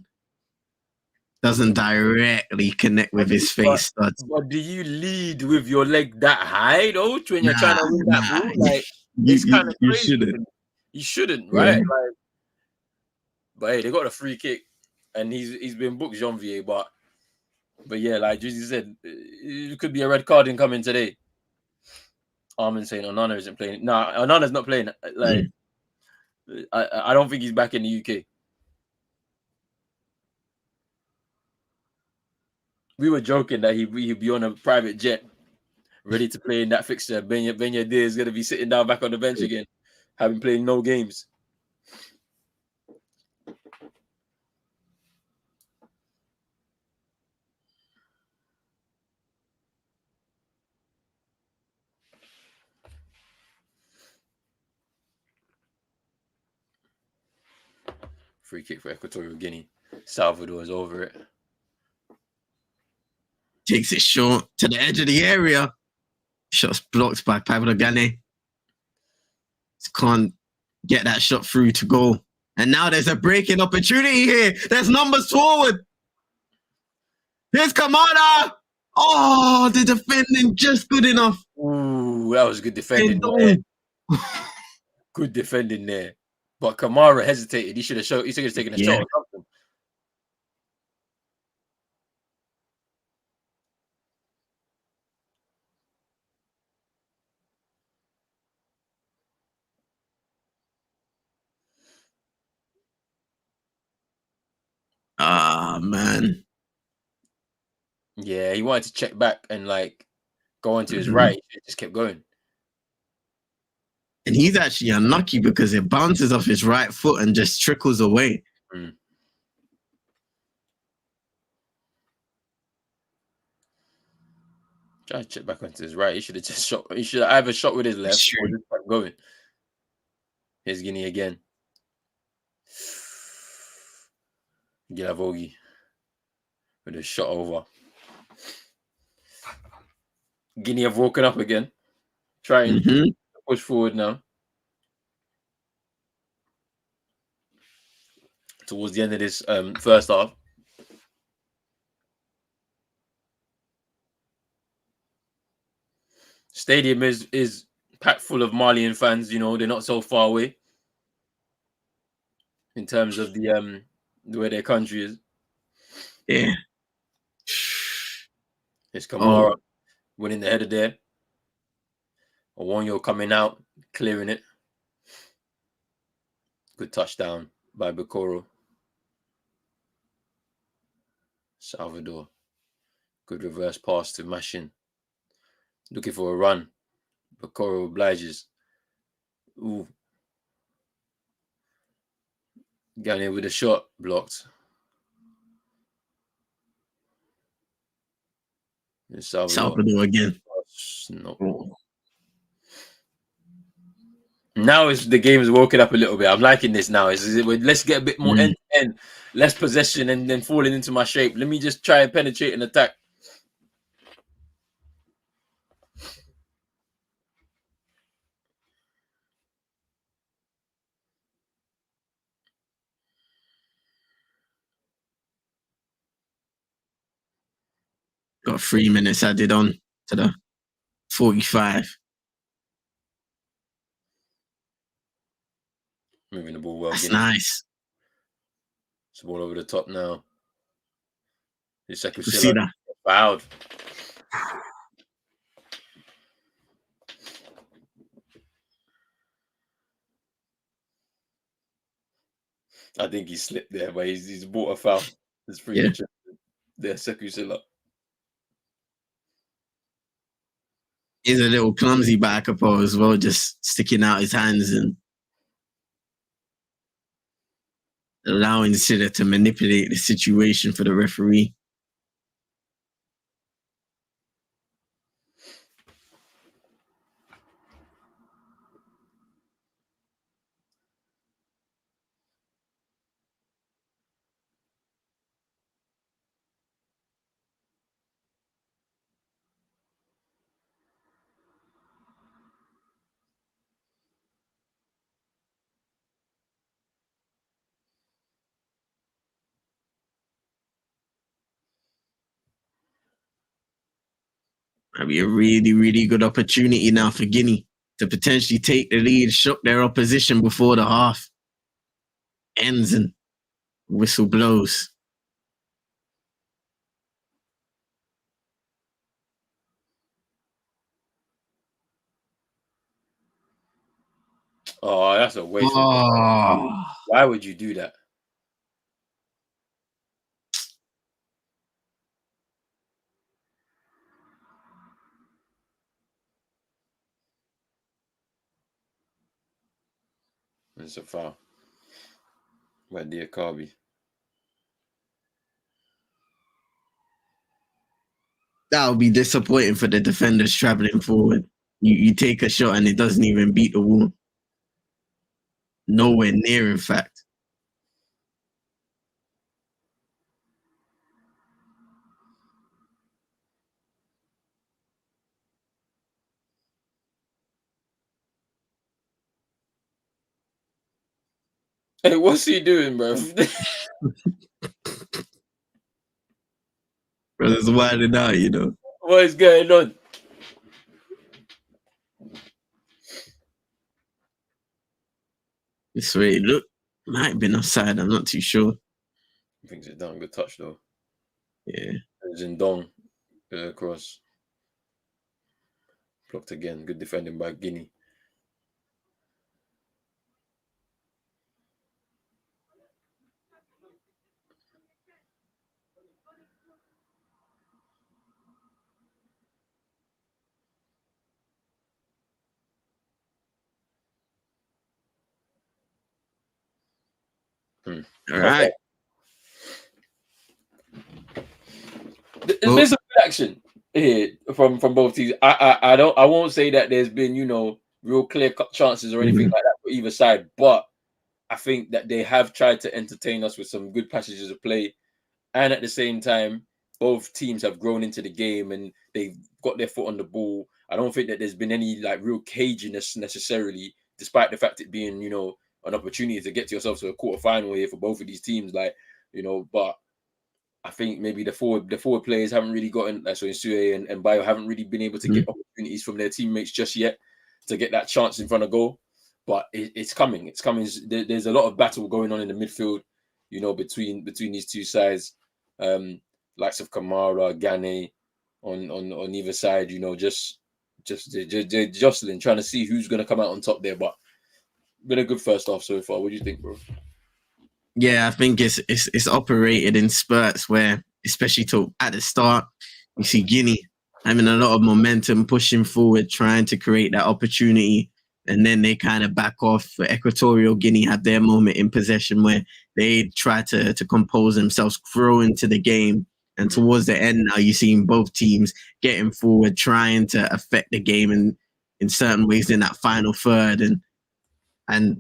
doesn't directly connect with his face studs. But do you lead with your leg that high though when you're trying to win that ball? Like it's kind of crazy. Shouldn't. You shouldn't, right? Yeah. Like, but hey, they got a free kick, and he's been booked, Janvier. But yeah, like Drizzy said, it could be a red card incoming today. Armin saying Onana isn't playing. Nah, Onana's not playing. Like, I don't think he's back in the UK. We were joking that he'd be on a private jet, ready to play in that fixture. Benya Day is going to be sitting down back on the bench again, having played no games. Free kick for Equatorial Guinea. Salvador is over it. Takes it short to the edge of the area. Shot's blocked by Pablo Gane. Can't get that shot through to goal. And now there's a breaking opportunity here. There's numbers forward. Here's Kamada. Oh, the defending just good enough. Ooh, that was good defending there. Good defending there. But Kamara hesitated. He should have taken a shot or something. Ah, man. Yeah, he wanted to check back and like go onto his right. He just kept going. And he's actually unlucky because it bounces off his right foot and just trickles away. Try to check back onto his right. He should have just shot. He should have either shot with his left or just kept going. Here's Guinea again. Gilavogi with a shot over. Guinea have woken up again. Trying to push forward now. Towards the end of this first half. Stadium is packed full of Malian fans. You know, they're not so far away in terms of the where their country is. Yeah. It's Kamara winning the header there. Owonyo coming out, clearing it. Good touchdown by Bokoro. Salvador. Good reverse pass to Mashin. Looking for a run. Bokoro obliges. Ooh. Gane with a shot. Blocked. Salvador again. No. Now the game is woken up a little bit. I'm liking this now. Let's get a bit more end-to-end, less possession, and then falling into my shape. Let me just try and penetrate and attack. Got 3 minutes added on to the 45. Moving the ball well. That's nice. It's the ball over the top now. See that? Fouled. I think he slipped there, but he's bought a foul. It's pretty interesting. There, Sekusila. He's a little clumsy back up as well, just sticking out his hands and allowing Silla to manipulate the situation for the referee. That'd be a really, really good opportunity now for Guinea to potentially take the lead, shock their opposition before the half ends and whistle blows. Oh, that's a waste. Why would you do that? It's a foul. My dear Carby. That would be disappointing for the defenders traveling forward. You take a shot and it doesn't even beat the wall. Nowhere near, in fact. Hey, what's he doing, bro? Brothers wilding out, you know. What is going on? This way, look, might have been offside. I'm not too sure. I think it's done. Good touch, though. Yeah. Zindong cross. Blocked again. Good defending by Guinea. All right. There's been some good action here from both teams. I won't say that there's been real clear cut chances or anything like that for either side, but I think that they have tried to entertain us with some good passages of play, and at the same time, both teams have grown into the game and they've got their foot on the ball. I don't think that there's been any real caginess necessarily, despite the fact it being an opportunity to get to yourself to a quarterfinal here for both of these teams. But I think maybe the forward players haven't really gotten so Insue and Bayo haven't really been able to get opportunities from their teammates just yet to get that chance in front of goal. But it's coming. It's coming. There's a lot of battle going on in the midfield, between these two sides. Likes of Kamara, Gane on either side, just jostling, trying to see who's going to come out on top there. But been a good first half so far. What do you think, bro? Yeah, I think it's operated in spurts where, especially at the start, you see Guinea having a lot of momentum, pushing forward, trying to create that opportunity, and then they kind of back off. Equatorial Guinea had their moment in possession where they try to compose themselves, grow into the game, and towards the end now you're seeing both teams getting forward, trying to affect the game in certain ways in that final third. And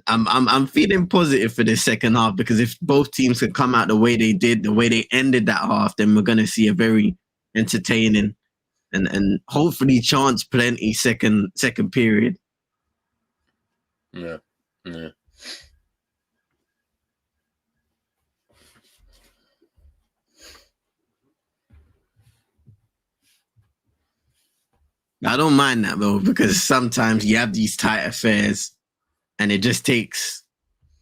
I'm feeling positive for this second half, because if both teams can come out the way they did, the way they ended that half, then we're going to see a very entertaining and hopefully chance plenty second period. Yeah. I don't mind that though, because sometimes you have these tight affairs and it just takes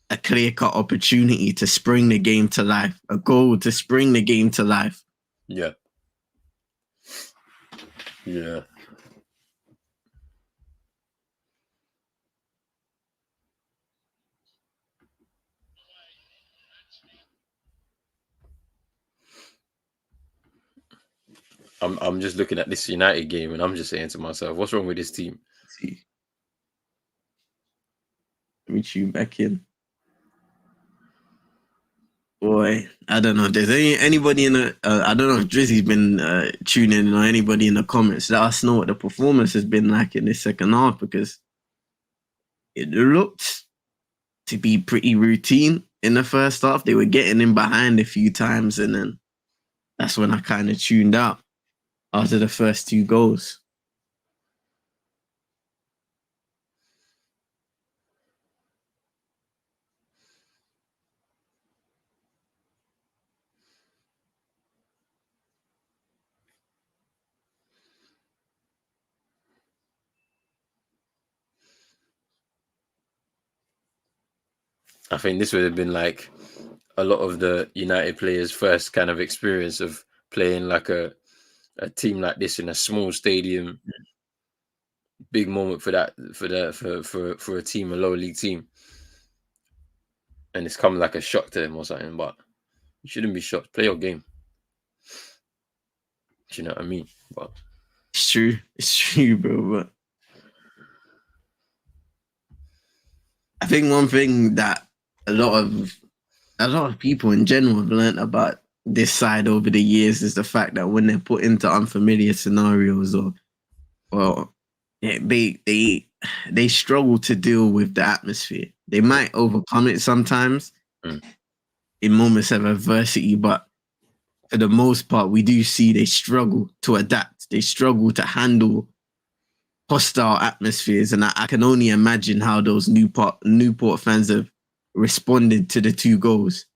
a clear-cut opportunity to spring the game to life, a goal to spring the game to life. Yeah. I'm just looking at this United game and I'm just saying to myself, what's wrong with this team? See. Let me tune back in. Boy, I don't know if there's anybody in the. I don't know if Drizzy's been tuning in or anybody in the comments. Let us know what the performance has been like in this second half, because it looked to be pretty routine in the first half. They were getting in behind a few times, and then that's when I kind of tuned out after the first two goals. I think this would have been like a lot of the United players' first kind of experience of playing like a team like this in a small stadium. Big moment for a team, a lower league team, and it's come like a shock to them or something. But you shouldn't be shocked. Play your game. Do you know what I mean? But it's true, bro. But I think one thing that a lot of people in general have learned about this side over the years is the fact that when they're put into unfamiliar scenarios they struggle to deal with the atmosphere. They might overcome it sometimes in moments of adversity, but for the most part, we do see they struggle to adapt. They struggle to handle hostile atmospheres, and I can only imagine how those Newport fans have responded to the 2 goals.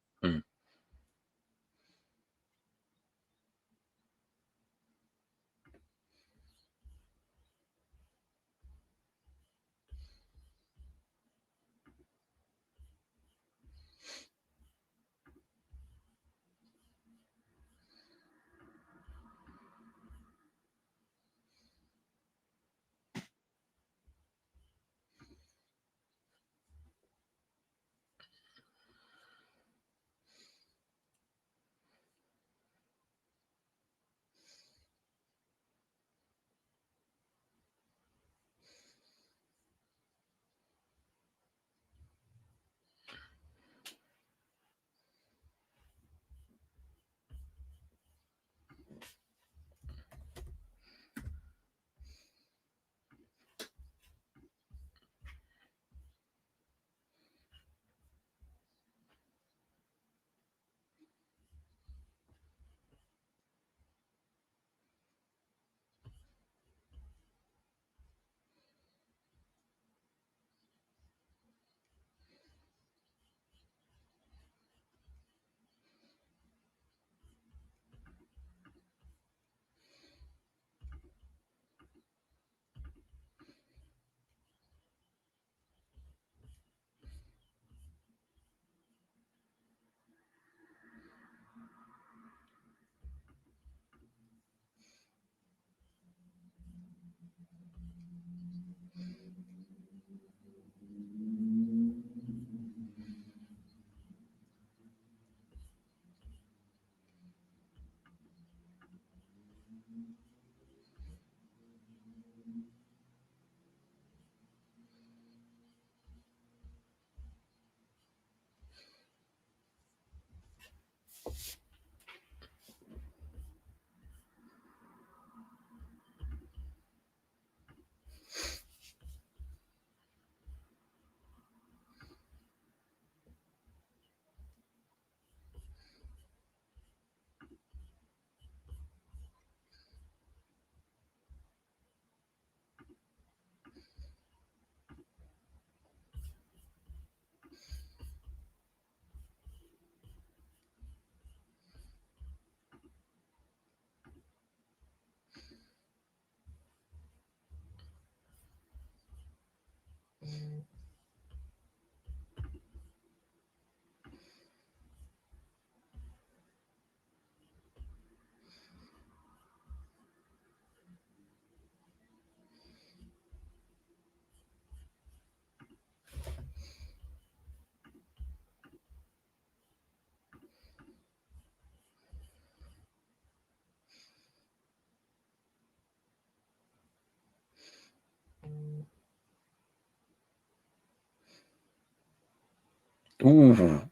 ooh.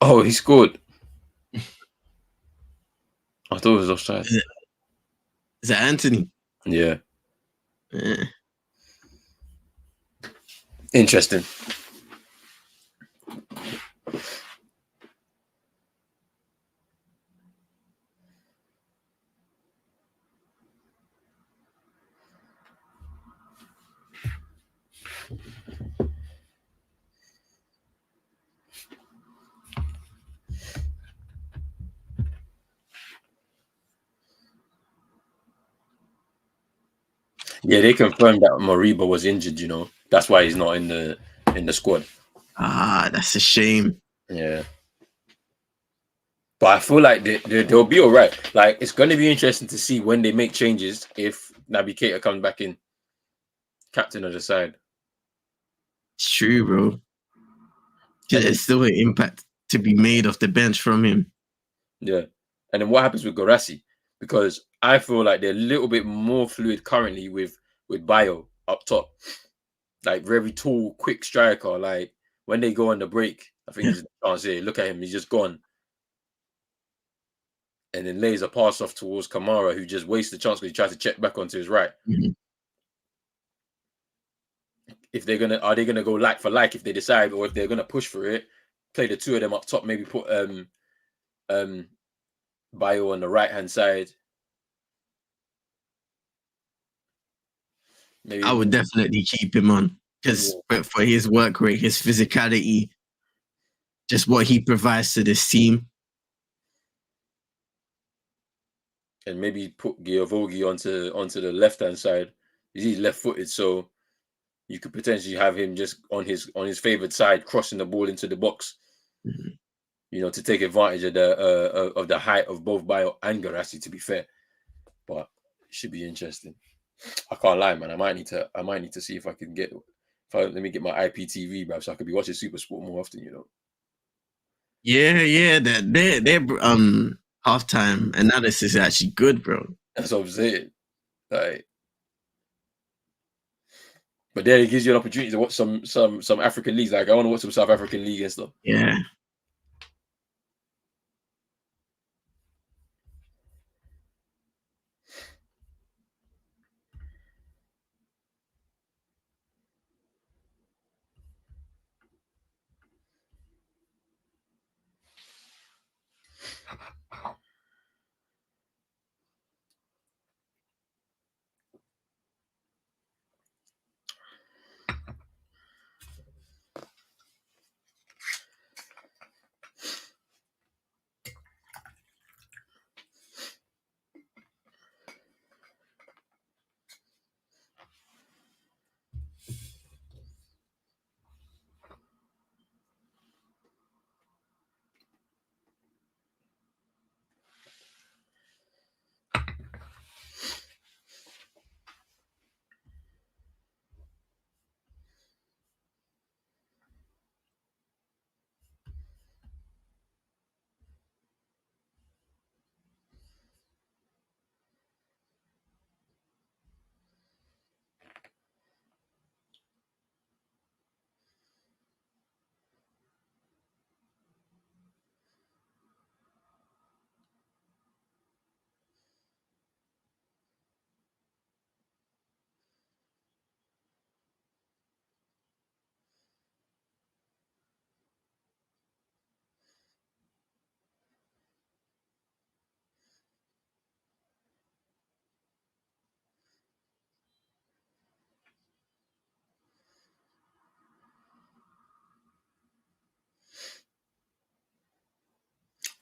Oh, he scored. I thought it was offside. Is that Anthony? Yeah. Interesting. Yeah, they confirmed that Moriba was injured. That's why he's not in the squad. That's a shame. Yeah. But I feel like they'll be all right. Like, it's going to be interesting to see when they make changes if Naby Keita comes back in, captain of the side. It's true, bro. There's still an impact to be made off the bench from him. Yeah. And then what happens with Guirassy? Because I feel like they're a little bit more fluid currently with Bayo up top. Like, very tall, quick striker. Like, when they go on the break, I think there's a chance here. Look at him. He's just gone. And then lays a pass off towards Kamara, who just wastes the chance because he tried to check back onto his right. Mm-hmm. If are they gonna go like for like if they decide, or if they're gonna push for it, play the two of them up top, maybe put Bayo on the right hand side. Maybe I would definitely keep him on because for his work rate, his physicality, just what he provides to this team. And maybe put Giavogi onto the left hand side. He's left footed, so you could potentially have him just on his favored side, crossing the ball into the box. Mm-hmm. To take advantage of the height of both Bayo and Guirassy, to be fair. But it should be interesting. I can't lie, man. I might need to see if I can let me get my IPTV, bro, so I could be watching Super Sport more often. Yeah. Their halftime analysis is actually good, bro. That's what I'm saying. Like, but then it gives you an opportunity to watch some African leagues. Like, I want to watch some South African league and stuff. Yeah.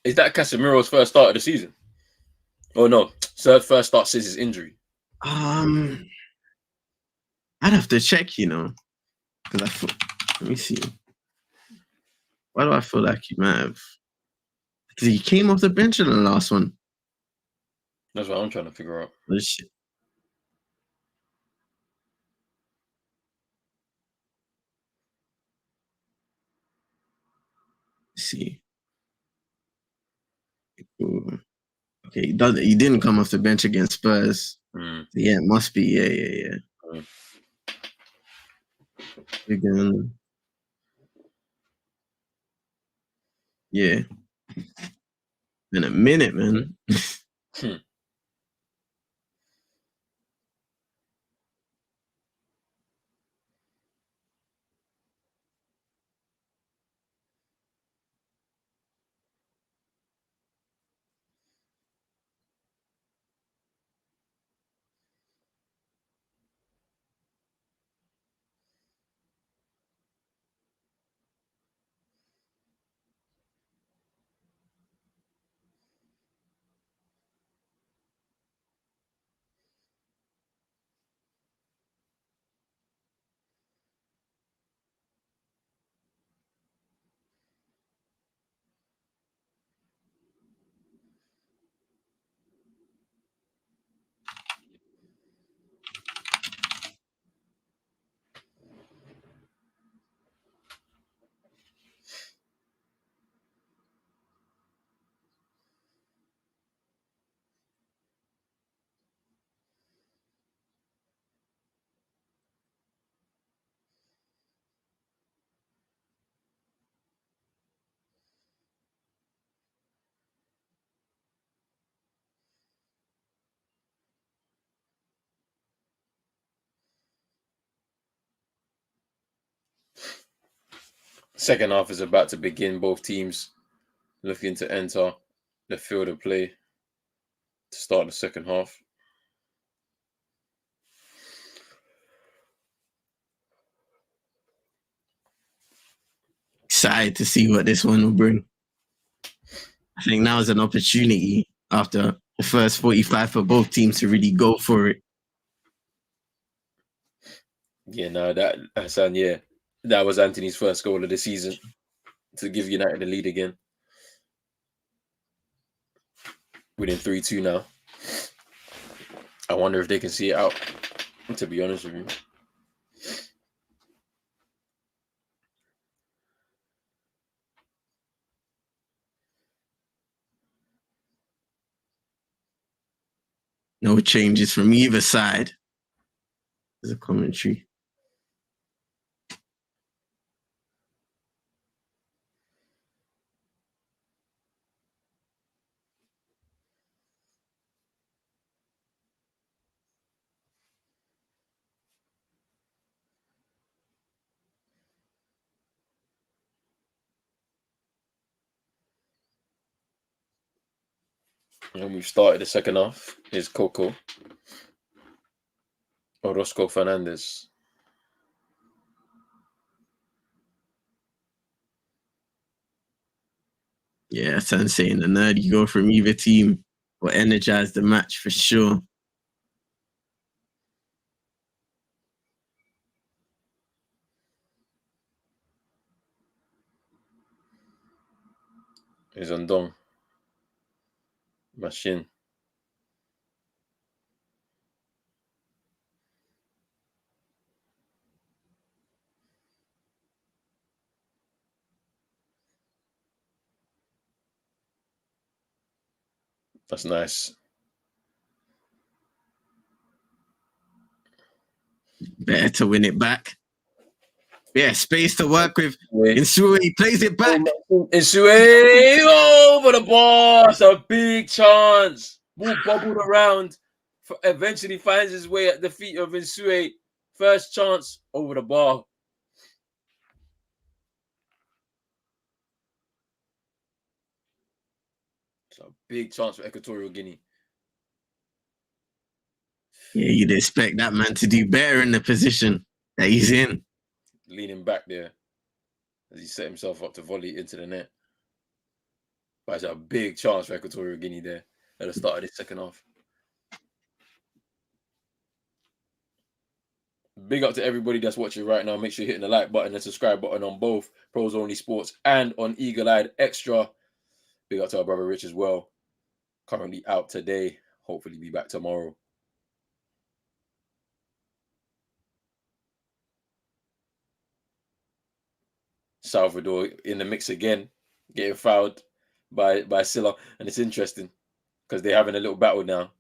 Is that Casemiro's first start of the season? Oh no, first start since his injury. I'd have to check, because let me see. Why do I feel like he might have? Because he came off the bench in the last one. That's what I'm trying to figure out. Oh, shit. Let's see. Ooh. Okay, he didn't come off the bench against Spurs. Yeah, it must be. Yeah. Again. Yeah. In a minute, man. Second half is about to begin. Both teams looking to enter the field of play to start the second half. Excited to see what this one will bring. I think now is an opportunity after the first 45 for both teams to really go for it. Yeah, no, that was Anthony's first goal of the season to give United the lead again. Winning 3-2 now. I wonder if they can see it out, to be honest with you. No changes from either side. There's a commentary. And we've started the second half. Here's Coco. Orozco Fernandez. Yeah, Sensei and the nerdy go from either team will energize the match for sure. Here's Andong. Machine. That's nice. Better to win it back. Yeah, space to work with. Insue plays it back. Insue over the bar. It's a big chance. Ball bubbled around. Eventually finds his way at the feet of Insue. First chance over the bar. It's a big chance for Equatorial Guinea. Yeah, you'd expect that man to do better in the position that he's in. Leaning back there as he set himself up to volley into the net. But it's a big chance for Equatorial Guinea there at the start of this second half. Big up to everybody that's watching right now. Make sure you're hitting the like button and subscribe button on both Pros Only Sports and on Eagle Eyed Extra. Big up to our brother Rich as well. Currently out today. Hopefully be back tomorrow. Salvador in the mix again, getting fouled by Silla. And it's interesting because they're having a little battle now.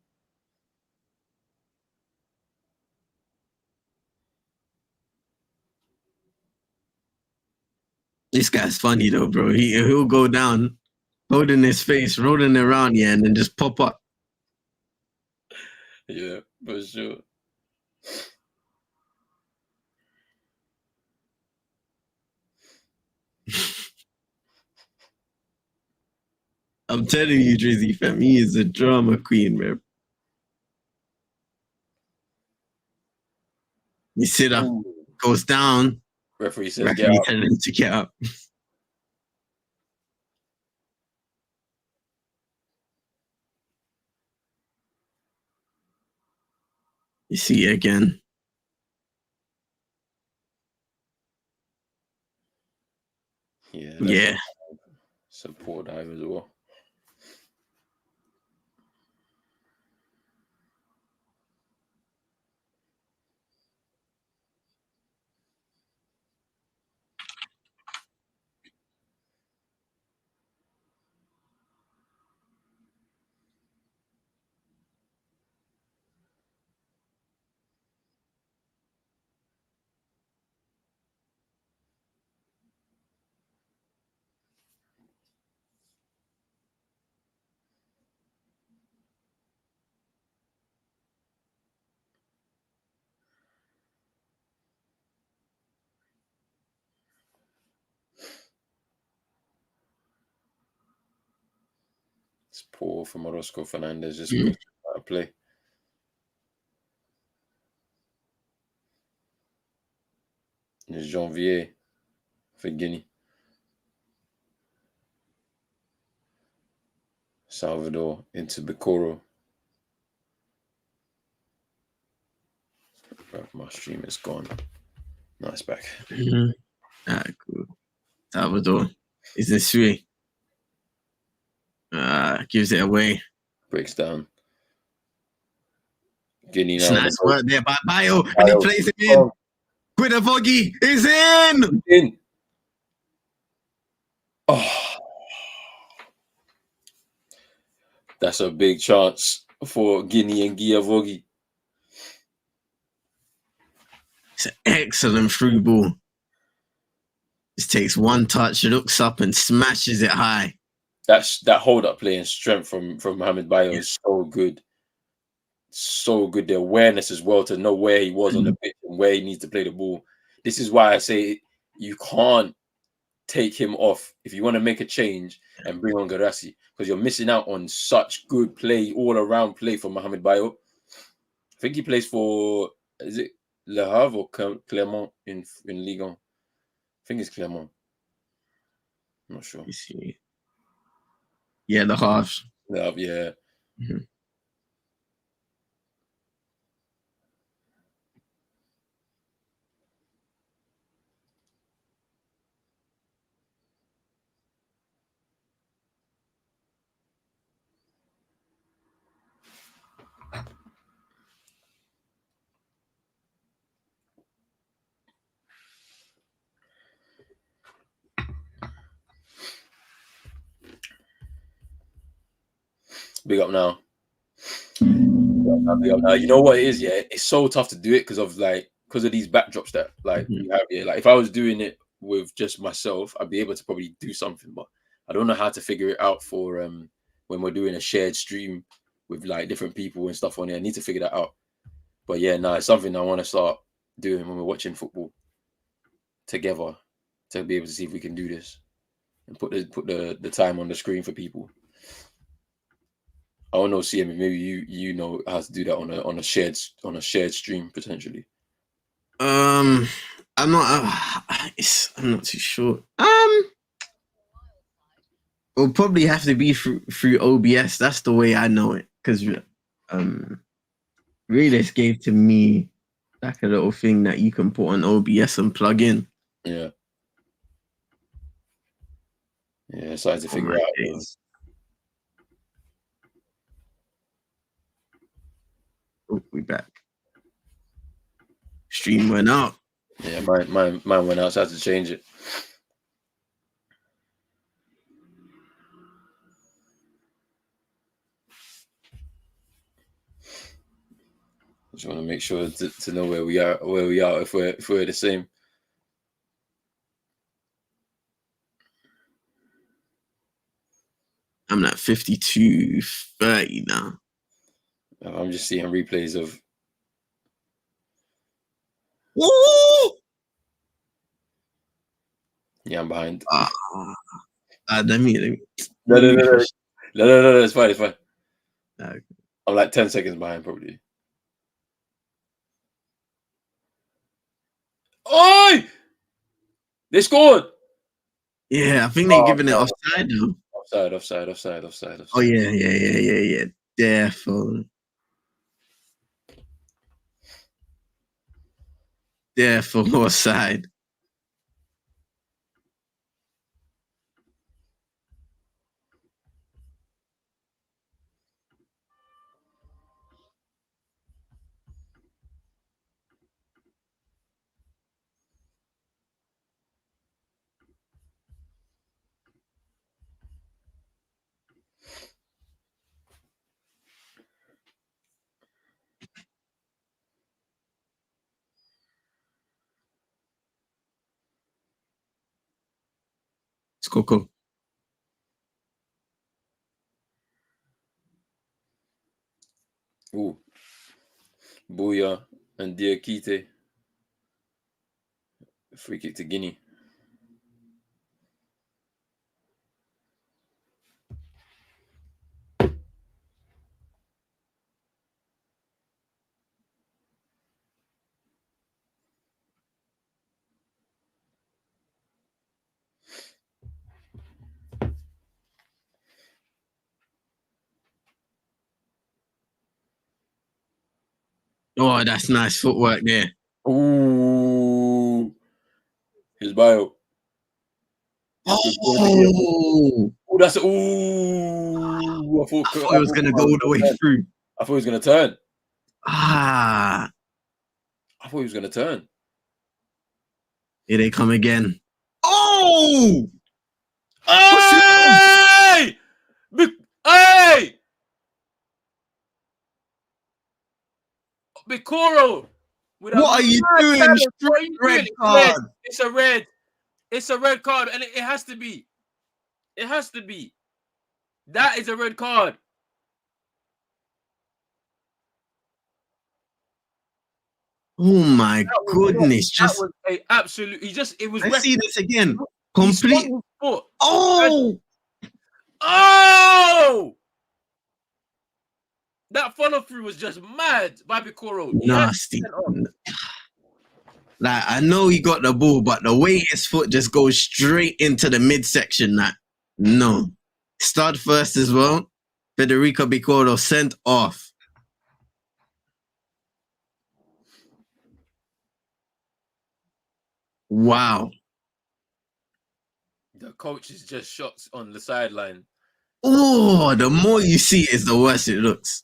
This guy's funny though, bro. He'll go down, holding his face, rolling around, yeah, and then just pop up. Yeah, for sure. I'm telling you, Drizzy, fam, he is a drama queen, man. You sit up, goes down. Referee says get up. Telling him to get up. You see it again. Yeah. Support dive as well. It's poor from Orozco Fernandez. Just pushed out of play. It's Janvier for Guinea. Salvador into Bikoro. My stream is gone. No, it's back. Cool. Salvador is in Sui. Gives it away. Breaks down. Guinea It's now. nice work there by Bio, and he plays it in. Guinavogi is in. Oh, that's a big chance for Guinea and Guinavogi. It's an excellent through ball. Just takes one touch, looks up and smashes it high. That hold-up play and strength from Mohamed Bayo is so good. So good. The awareness as well to know where he was on the pitch and where he needs to play the ball. This is why I say you can't take him off if you want to make a change and bring on Garassi, because you're missing out on such good play, all-around play from Mohamed Bayo. I think he plays for, is it Le Havre or Clermont in Ligue 1? I think it's Clermont. I'm not sure. Yeah, the halves. Yeah. Big up now. Big up now. You know what it is, yeah? It's so tough to do it because of these backdrops that you have here. Like if I was doing it with just myself, I'd be able to probably do something, but I don't know how to figure it out for when we're doing a shared stream with like different people and stuff on there. I need to figure that out. But yeah, it's something I want to start doing when we're watching football together to be able to see if we can do this and put the time on the screen for people. I don't know, CM, maybe you know how to do that on a shared stream potentially. I'm not too sure. It'll probably have to be through OBS. That's the way I know it, because Realist gave to me like a little thing that you can put on OBS and plug in. Yeah. Yeah, it's hard to figure out. Oh, we back. Stream went out. Yeah, mine went out, so I had to change it. Just want to make sure to know where we are if we're the same. I'm at 52:30 now. I'm just seeing replays of. Woo! Yeah, I'm behind. Let me. No, it's fine. Okay. I'm like 10 seconds behind, probably. Oi! They scored! Yeah, I think they're giving it offside though. Offside. Oh yeah. Definitely. Offside. It's Coco. Ooh. Booyah and Diakite. Free kick to Guinea. Oh, that's nice footwork there. Ooh. His bio. Oh, That's ooh. I thought it was gonna go all the way through. I thought he was gonna turn. Ah, I thought he was gonna turn. here they come again. Oh, hey! Hey! Bikoro! what are you doing? What are you Red doing? card. It's a red. It's a red card, and it has to be. It has to be. That is a red card. Oh my goodness! That was a absolute. It was. Let's see this again. He Complete. swung his foot. Oh, Oh! That follow through was just mad by Bikoro. nasty. Like, I know he got the ball, but the way his foot just goes straight into the midsection, no. Stud first as well. Federico Bicoro sent off. Wow. The coach is just shots on the sideline. Oh, the more you see it, the worse it looks.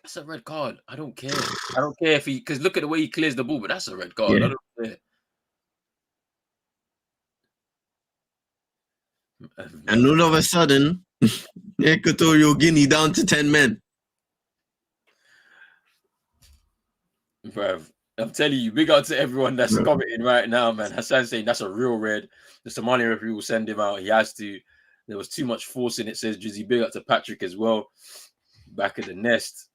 That's a red card. I don't care. I don't care if because look at the way he clears the ball, but that's a red card. Yeah. I don't care. And all of a sudden, Equatorial Guinea down to 10 men. Bruv, I'm telling you, big out to everyone that's commenting right now, man. Hassan saying that's a real red. The Somali referee will send him out. He has to. There was too much force in it, says Drizzy. Big up to Patrick as well. Back at the nest,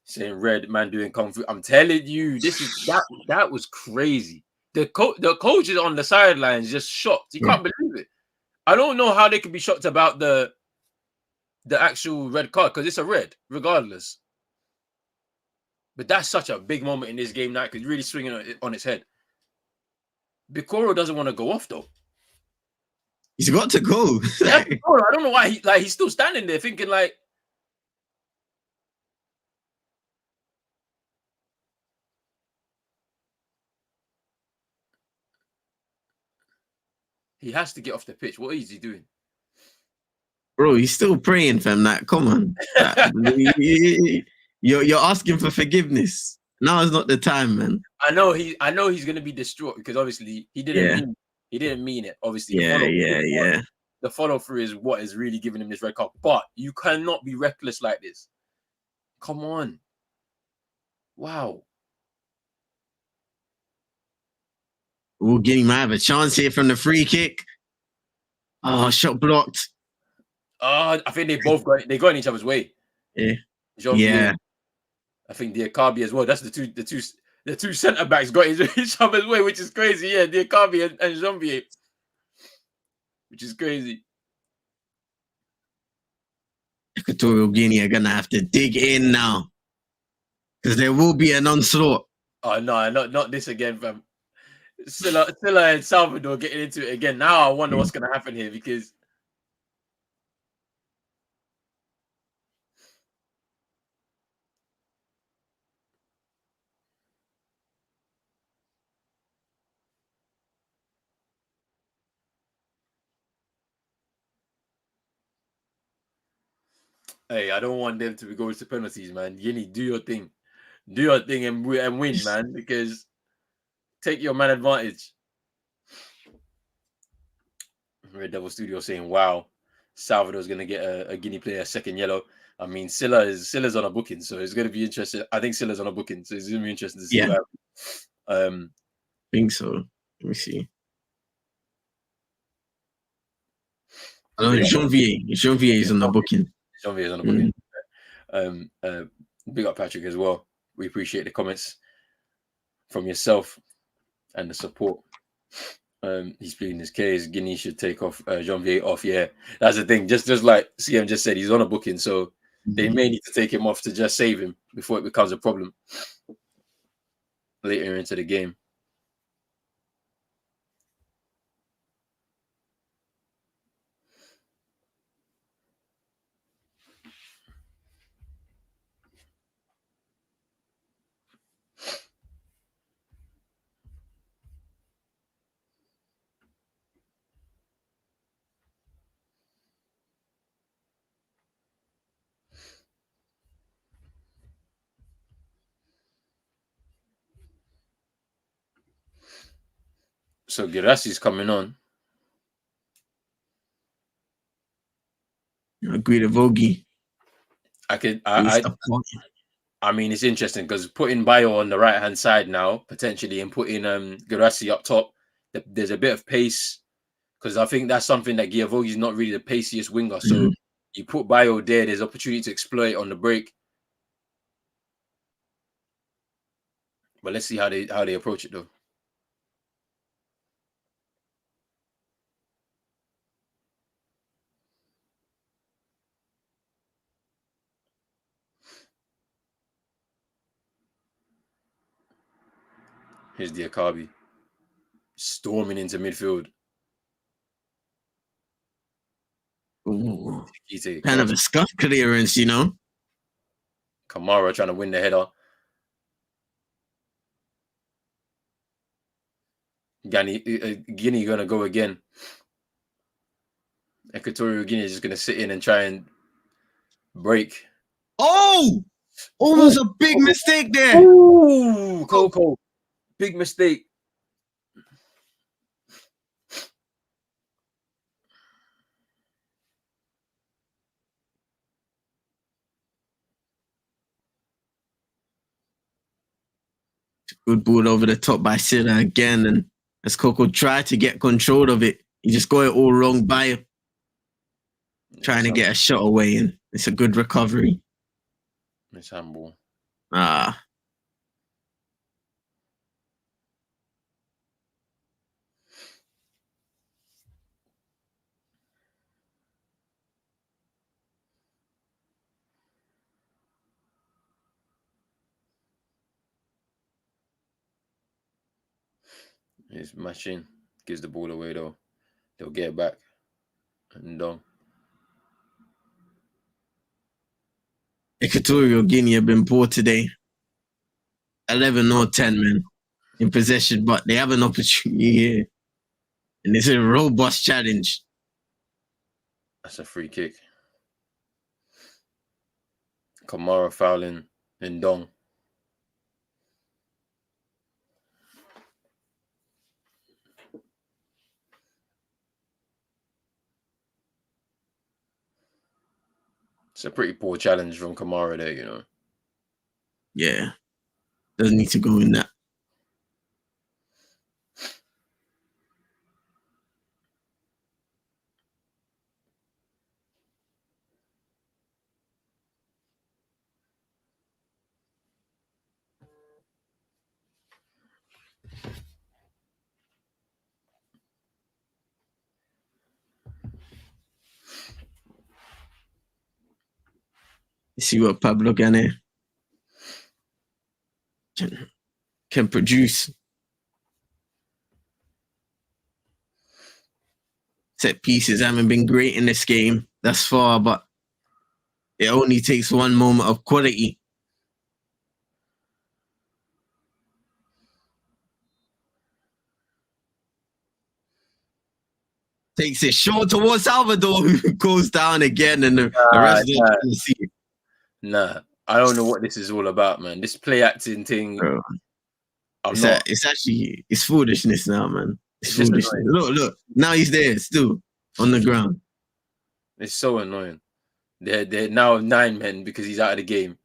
saying red man doing kung fu. I'm telling you, that was crazy. The coach is on the sidelines just shocked. He can't believe it. I don't know how they could be shocked about the actual red card because it's a red, regardless. But that's such a big moment in this game now because really swinging on its head. Bikoro doesn't want to go off though. He's got to go. I don't know why he's still standing there thinking like. He has to get off the pitch. What is he doing? Bro, he's still praying, fam. Like, come on. You're asking for forgiveness. Now is not the time, man. I know he's gonna be distraught because obviously he didn't mean it. Obviously, the follow through is what is really giving him this red card. But you cannot be reckless like this. Come on. Wow. Guinea might have a chance here from the free kick. Oh, shot blocked. I think they got in each other's way. Yeah. I think Diakabi as well. That's the two centre backs got in each other's way, which is crazy. Yeah, Diakabi and Janvier, which is crazy. Equatorial Guinea are gonna have to dig in now because there will be an onslaught. Oh no, not this again, fam. Silla and Salvador getting into it again. Now I wonder what's gonna happen here because. Hey, I don't want them to be going to penalties, man. Guinea, do your thing and win, man. Because take your man advantage. Red Devil Studio saying, "Wow, Salvador's gonna get a Guinea player a second yellow." I mean, Silla's on a booking, so it's gonna be interesting. I think Silla's on a booking, so it's gonna be interesting to see. Yeah, I think so. Let me see. Oh, Janvier is on the booking. Janvier is on the booking. Big up Patrick as well. We appreciate the comments from yourself and the support. He's pleading his case. Guinea should take off Janvier off. Yeah, that's the thing. Just like CM just said, he's on a booking, so they may need to take him off to just save him before it becomes a problem later into the game. So Girassi's coming on. Guidovogi. I mean, it's interesting because putting Bayo on the right hand side now potentially and putting Girassi up top, there's a bit of pace because I think that's something that Guidovogi's not really the paciest winger. So you put Bayo there, there's opportunity to exploit on the break. But let's see how they approach it though. Here's Diakabi storming into midfield. Ooh, kind of a scuff clearance, you know. Kamara trying to win the header. Guinea gonna go again. Equatorial Guinea is just gonna sit in and try and break. Oh, almost a big mistake there. Ooh, Coco, big mistake. Good ball over the top by Silla again, and as Coco tried to get control of it, he just got it all wrong by trying to get a shot away, and it's a good recovery. It's handball. His machine gives the ball away though. They'll get it back and done. Equatorial Guinea have been poor today. 11 or 10 men in possession, but they have an opportunity here. And it's a robust challenge. That's a free kick. Kamara fouling and Dong. It's a pretty poor challenge from Kamara there, you know. Yeah. Doesn't need to go in that. See what Pablo Gane can produce. Set pieces haven't been great in this game thus far, but it only takes one moment of quality. Takes it short towards Salvador, who goes down again, and the rest of the see. Nah, I don't know what this is all about, man. This play acting thing. Bro, it's actually foolishness now, man. It's foolishness. Look. Now he's there still on the ground. It's so annoying. They're now 9 men because he's out of the game.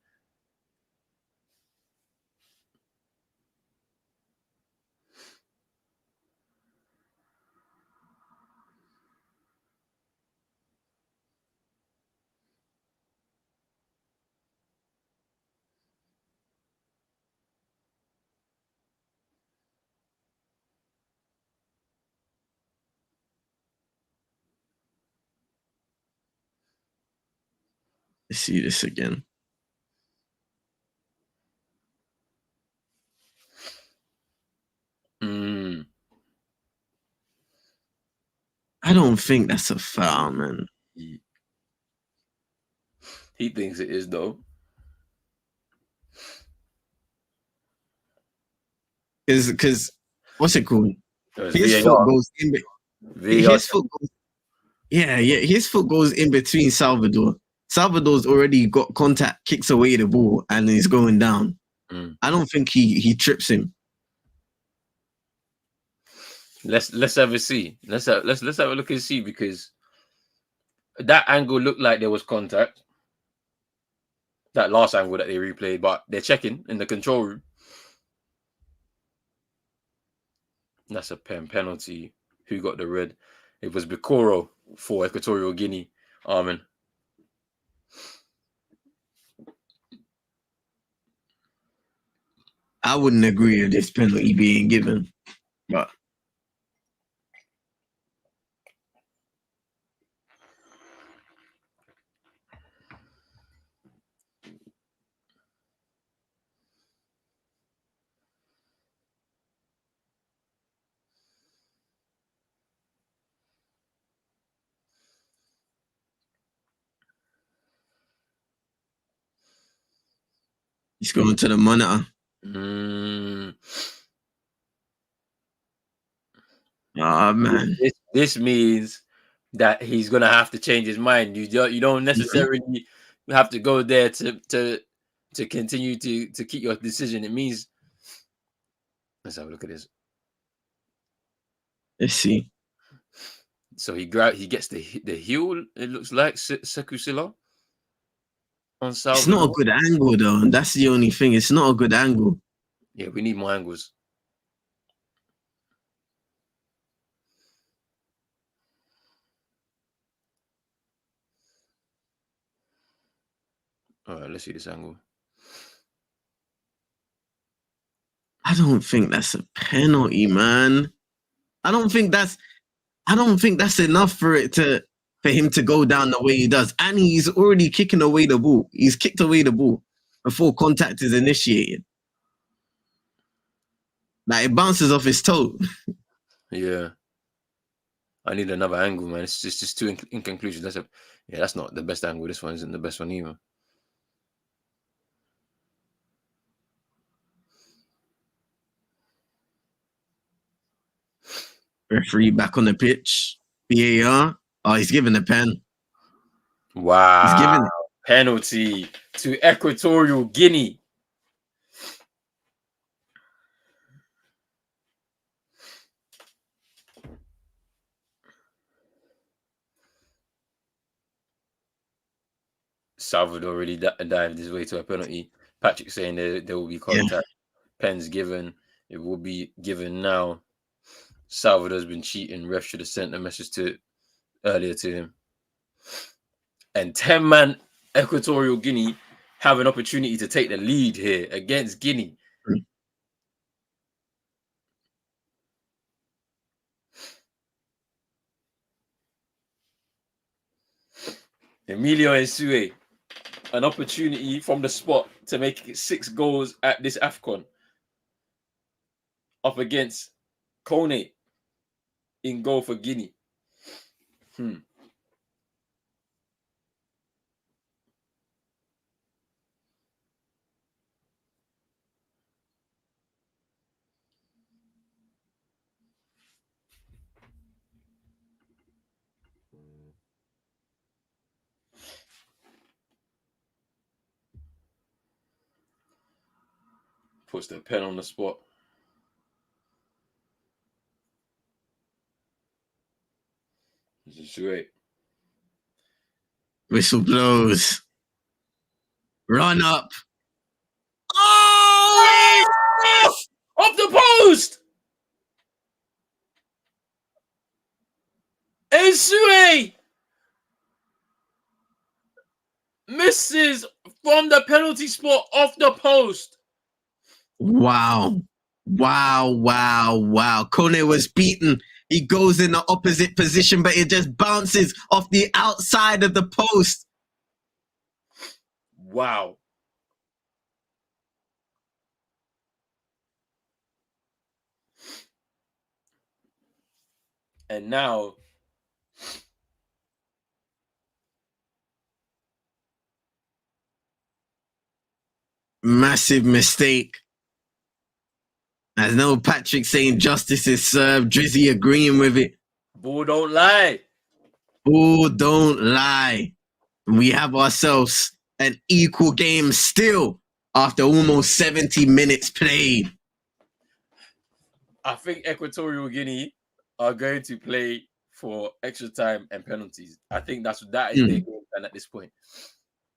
Let's see this again. I don't think that's a foul, man. He thinks it is, though. Because what's it called? His foot goes in. His foot goes in between Salvador. Salvador's already got contact, kicks away the ball, and he's going down. I don't think he trips him. Let's have a see. Let's have a look and see, because that angle looked like there was contact. That last angle that they replayed, but they're checking in the control room. That's a penalty. Who got the red? It was Bikoro for Equatorial Guinea. Armin. I wouldn't agree with this penalty being given, but he's going to the monitor. Oh man, this means that he's gonna have to change his mind. You don't necessarily have to go there to continue to keep your decision. It means, let's have a look at this. Let's see. So he gets the heel. It looks like Sekusila on Salvador. It's not a good angle though. That's the only thing. It's not a good angle. Yeah, we need more angles. All right, let's see this angle. I don't think that's a penalty, man. I don't think that's enough for him to go down the way he does. And he's already kicking away the ball. He's kicked away the ball before contact is initiated. Like, it bounces off his toe. Yeah. I need another angle, man. It's just too inconclusive. That's not the best angle. This one isn't the best one either. Referee back on the pitch. VAR. Oh, he's giving a pen. Wow. He's giving penalty to Equatorial Guinea. Salvador already dived his way to a penalty. Patrick saying there will be contact. Yeah. Pens given. It will be given now. Salvador's been cheating. Ref should have sent a message earlier to him. And 10-man Equatorial Guinea have an opportunity to take the lead here against Guinea. Emilio Nsue, an opportunity from the spot to make it 6 goals at this Afcon. Up against Kone in goal for Guinea. Puts the pen on the spot. This is great. Whistle blows. Run up. Oh! Off the post! Nsue misses from the penalty spot off the post. Wow. Kone was beaten. He goes in the opposite position, but it just bounces off the outside of the post. Wow. And now massive mistake. There's no Patrick saying justice is served. Drizzy agreeing with it. Ball don't lie. Ball don't lie. We have ourselves an equal game still after almost 70 minutes played. I think Equatorial Guinea are going to play for extra time and penalties. I think that is their game plan at this point.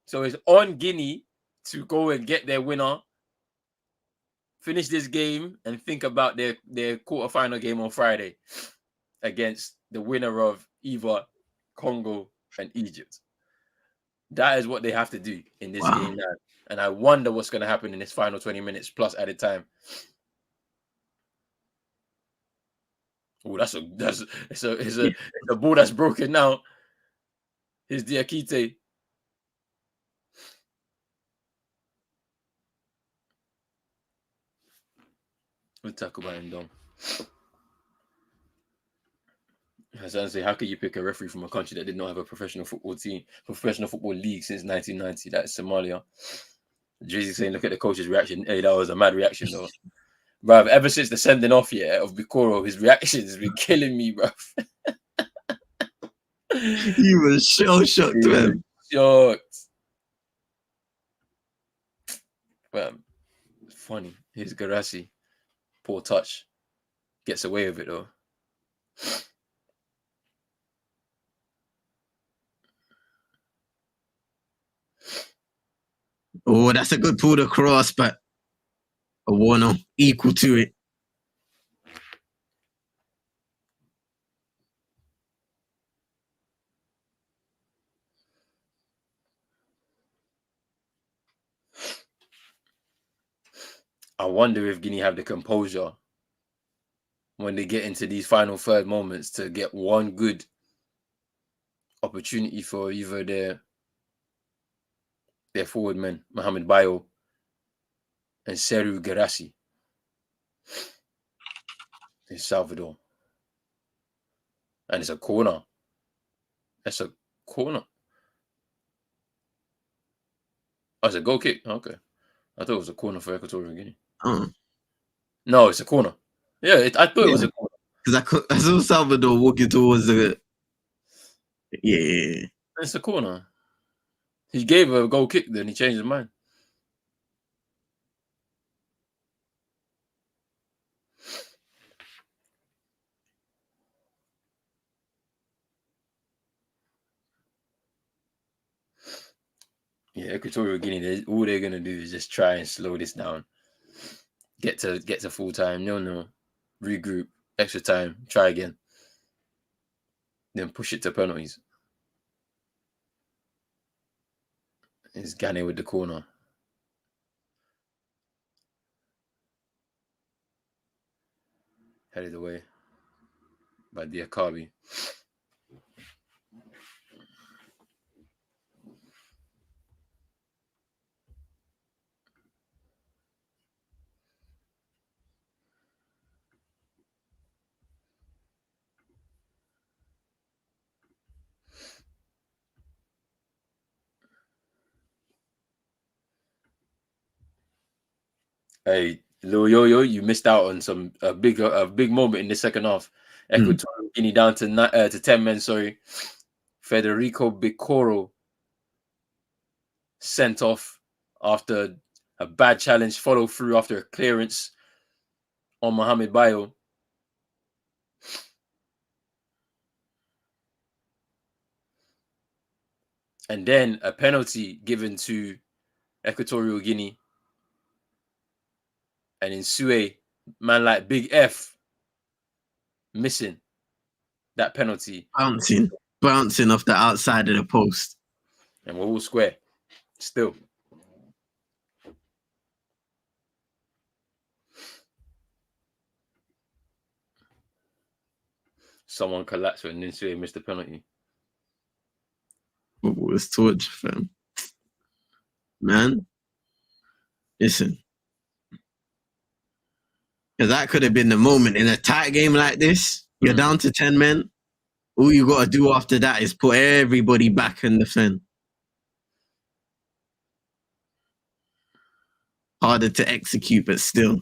So it's on Guinea to go and get their winner, finish this game, and think about their quarterfinal game on Friday against the winner of either Congo and Egypt. That is what they have to do in this game now. And I wonder what's going to happen in this final 20 minutes plus added time. Oh, it's a ball that's broken now. Here's Diakite. We'll talk about him, Dom. As I say, how could you pick a referee from a country that did not have a professional football league since 1990? That's Somalia. Jeezy saying, look at the coach's reaction. Hey, that was a mad reaction, though. Bruv, ever since the sending off of Bikoro, his reactions has been killing me, bruv. He was so shocked, man. Shocked. Funny. Here's Garassi. Poor touch. Gets away with it, though. Oh, that's a good pull across, but a Warner equal to it. I wonder if Guinea have the composure when they get into these final third moments to get one good opportunity for either their forward men, Mohamed Bayo and Seru Garassi in Salvador. And it's a corner. That's a corner. Oh, it's a goal kick? Okay. I thought it was a corner for Equatorial Guinea. No, it's a corner. Yeah, I thought it was a corner. Because I saw Salvador walking towards the... Yeah. It's a corner. He gave a goal kick, then he changed his mind. Yeah, Equatorial Guinea, all they're gonna do is just try and slow this down. Get to full time. No. Regroup, extra time, try again. Then push it to penalties. It's Gane with the corner. Headed away by Diakabi. Hey, Lil Yo-Yo, you missed out on a big moment in the second half. Equatorial Guinea down to 10 men, sorry. Federico Bicoro sent off after a bad challenge, follow through after a clearance on Mohamed Bayo. And then a penalty given to Equatorial Guinea. And in Sue, man like Big F missing that penalty. Bouncing off the outside of the post. And we're all square still. Someone collapsed when Ninsue missed the penalty. Football was torture, fam. Man, listen. Because that could have been the moment. In a tight game like this, you're down to 10 men. All you got to do after that is put everybody back and defend. Harder to execute, but still.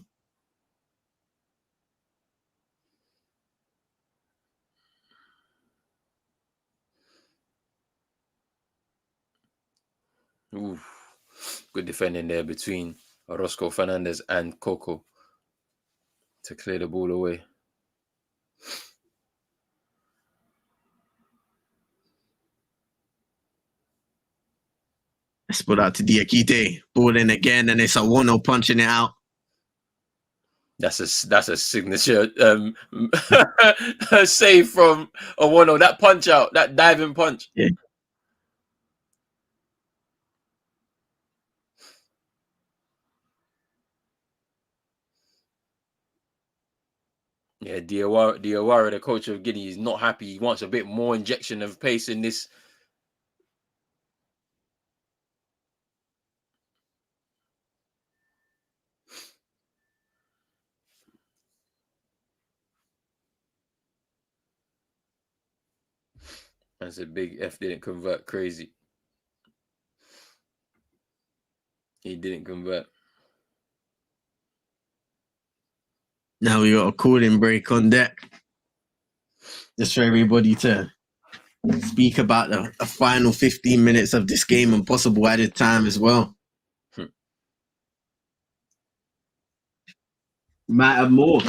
Ooh, good defending there between Orozco Fernandez and Coco to clear the ball away. Let's put out to Diakite. Ball in again, and it's a 1-0 punching it out. That's a signature save from a 1-0. That punch out, that diving punch. Yeah. Yeah, Diawara, the coach of Guinea, is not happy. He wants a bit more injection of pace in this. That's a big F didn't convert. Crazy. He didn't convert. Now we got a cooling break on deck. Just for everybody to speak about the final 15 minutes of this game and possible added time as well. Might have more.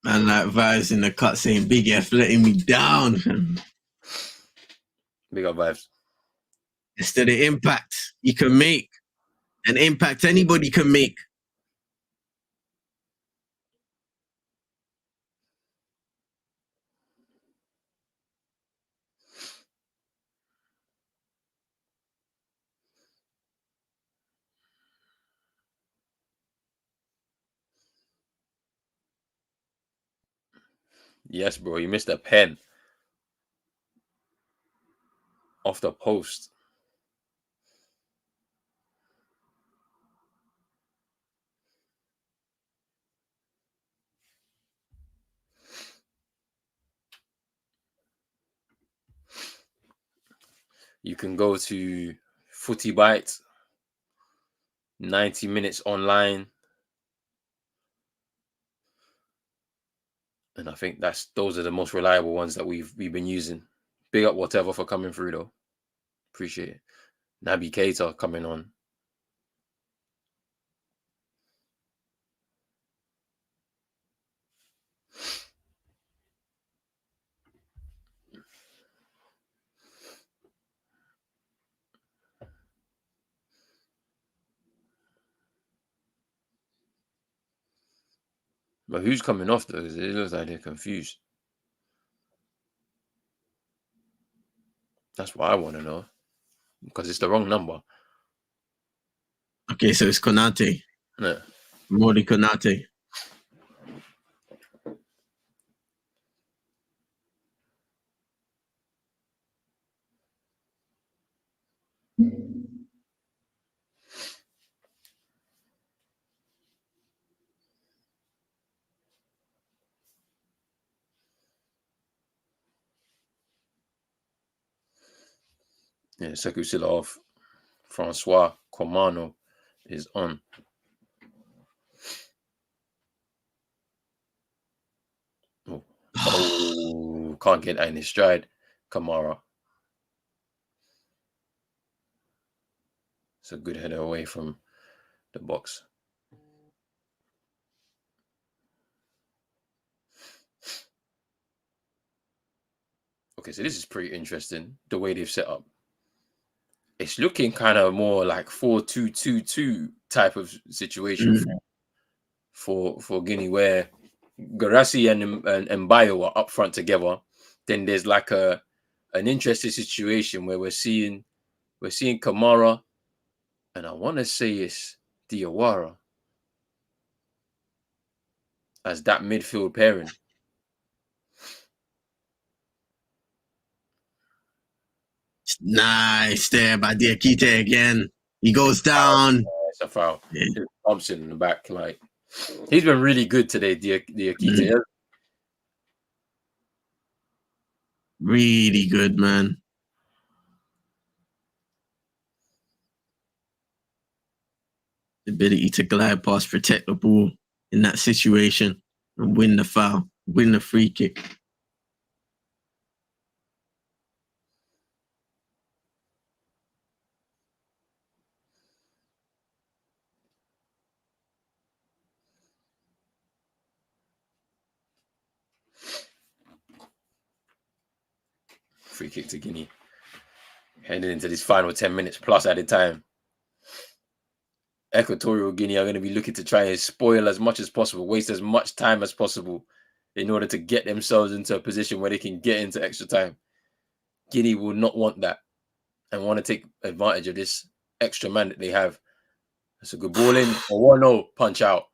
Man, like vibes in the cut saying Big F letting me down. Big up vibes. It's to the impact you can make. An impact anybody can make. Yes, bro. You missed a pen off the post. You can go to Footy Bites, 90 minutes online. And I think those are the most reliable ones that we've been using. Big up whatever for coming through though. Appreciate it. Naby Keita coming on. But who's coming off though? It looks like they're confused. That's what I want to know. Because it's the wrong number. Okay, so it's Konate. Yeah. Modi Konate. Yeah, Sekou Silla off. Francois Comano is on. Oh, can't get that in his stride. Kamara. It's a good header away from the box. Okay, so this is pretty interesting, the way they've set up. It's looking kind of more like 4-2-2-2 type of situation for Guinea, where Garassi and Mbayo are up front together. Then there's like an interesting situation where we're seeing Kamara, and I want to say it's Diawara as that midfield pairing. Nice there by Diakite again. He goes down. It's a foul. Yeah. Thompson in the back, like he's been really good today, Diakite. Really good, man. The ability to glide past, protect the ball in that situation, and win the foul, win the free kick. Free kick to Guinea. Heading into this final 10 minutes plus added time. Equatorial Guinea are going to be looking to try and spoil as much as possible, waste as much time as possible in order to get themselves into a position where they can get into extra time. Guinea will not want that and want to take advantage of this extra man that they have. That's a good ball in. A 1-0 punch out.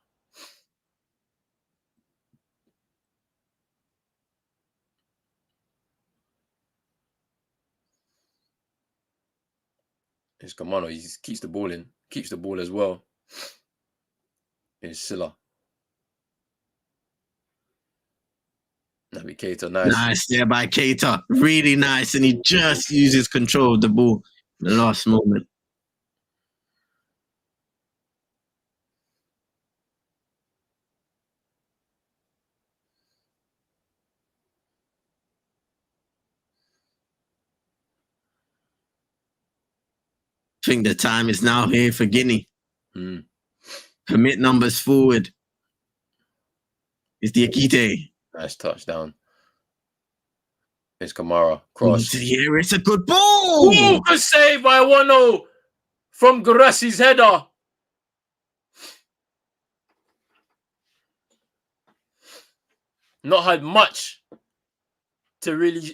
It's Kamano. He keeps the ball in. Keeps the ball as well. It's Silla. Naby Keita, nice. Nice there by Keita. Really nice. And he just uses control of the ball in the last moment. I think the time is now here for Guinea. Commit numbers forward. It's Diakite. Nice touchdown. It's Kamara. Cross. Here, it's a good ball. Ooh, good save by 1-0 from Garassi's header. Not had much to really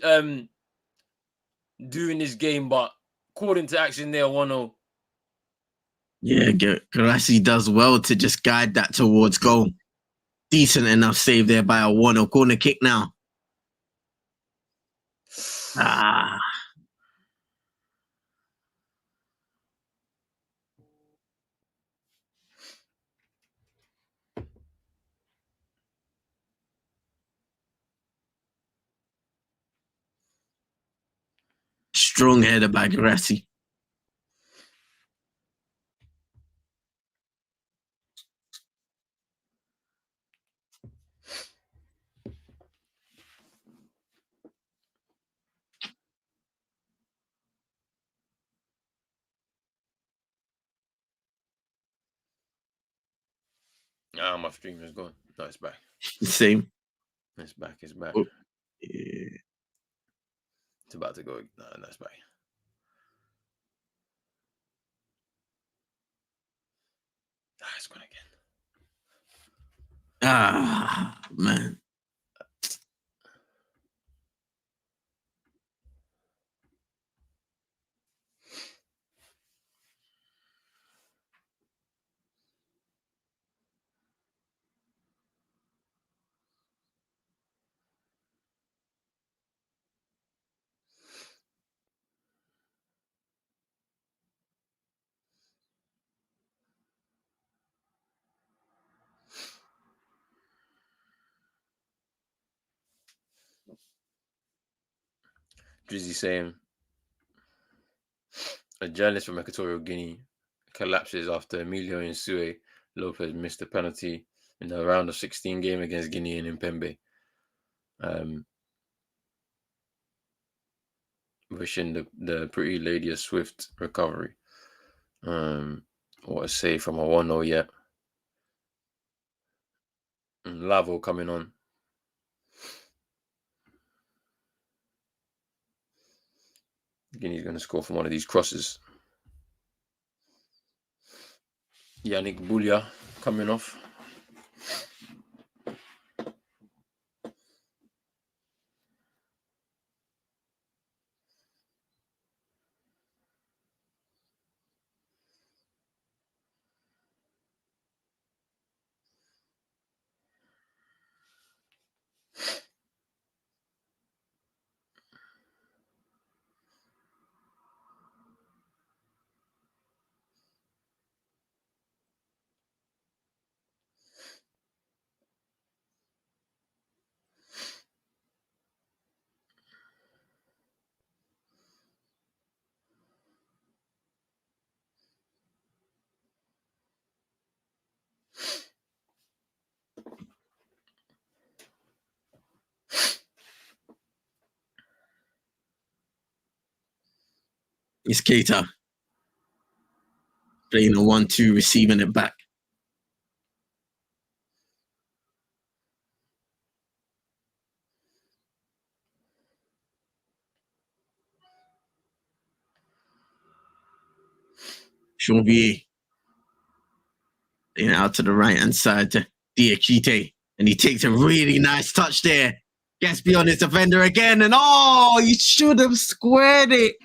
do in this game, but called into action there, 1-0. Yeah, Garassi does well to just guide that towards goal. Decent enough save there by a 1-0 corner kick now. Strong header by Garassi. My stream is gone. No, it's back. Same. It's back. It's back. Oh, yeah. It's about to go. No, it's back. It's gone again. Man. Drizzy saying a journalist from Equatorial Guinea collapses after Emilio Insue Lopez missed a penalty in the round of 16 game against Guinea in Mpembe. Wishing the pretty lady a swift recovery. What a save from a 1-0 yet. And Lavo coming on. Guinea's going to score from one of these crosses. Yannick Boulia coming off. It's Keita. Playing a 1-2, receiving it back. Janvier. Out to the right-hand side to Diakite. And he takes a really nice touch there. Gets beyond his defender again. And he should have squared it.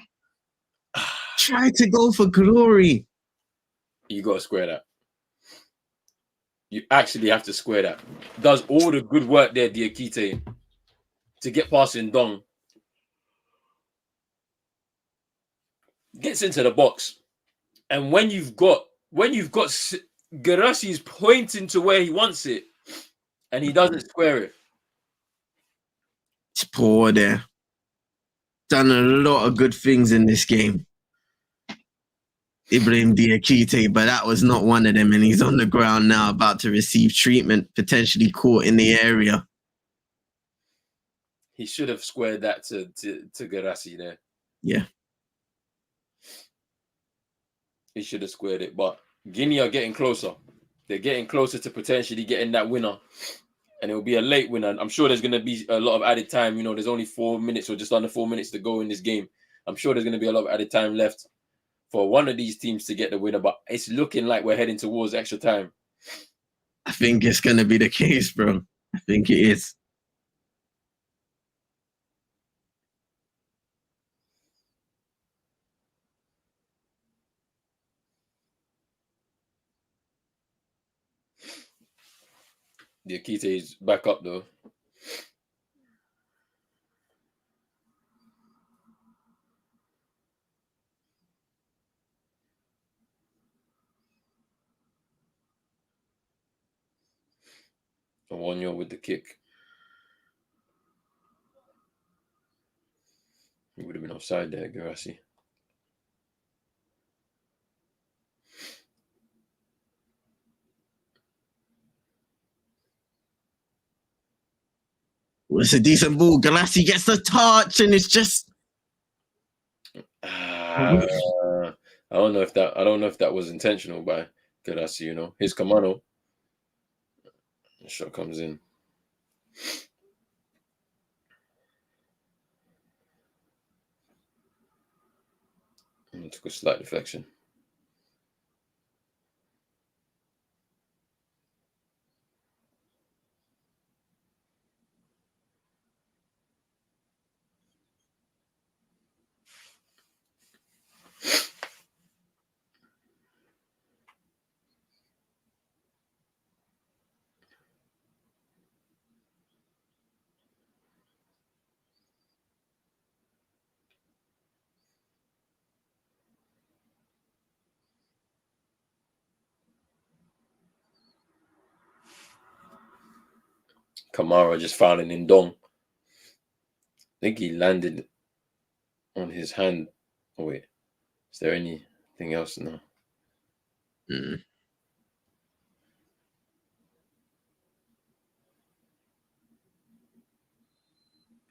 Try to go for glory. You got to square that. You actually have to square that. Does all the good work there, Diakite, to get past Ndong. Gets into the box. And when you've got Gerassi's pointing to where he wants it, and he doesn't square it. It's poor there. Done a lot of good things in this game. Ibrahim Diakite, but that was not one of them, and he's on the ground now about to receive treatment, potentially caught in the area. He should have squared that to Gerassi there. Yeah. He should have squared it, but Guinea are getting closer. They're getting closer to potentially getting that winner, and it'll be a late winner. I'm sure there's going to be a lot of added time. There's only 4 minutes or just under 4 minutes to go in this game. I'm sure there's going to be a lot of added time left for one of these teams to get the winner, but it's looking like we're heading towards extra time. I think it's going to be the case, bro. I think it is. The Akite is back up though. Awonyo with the kick. He would have been offside there, Gerassi. Well, it's a decent ball. Galassi gets the touch, and it's just. I don't know if that was intentional by Galassi. His Kamano. The shot comes in. And it took a slight deflection. Kamara just fouling in Ndong. I think he landed on his hand. Oh, wait. Is there anything else now?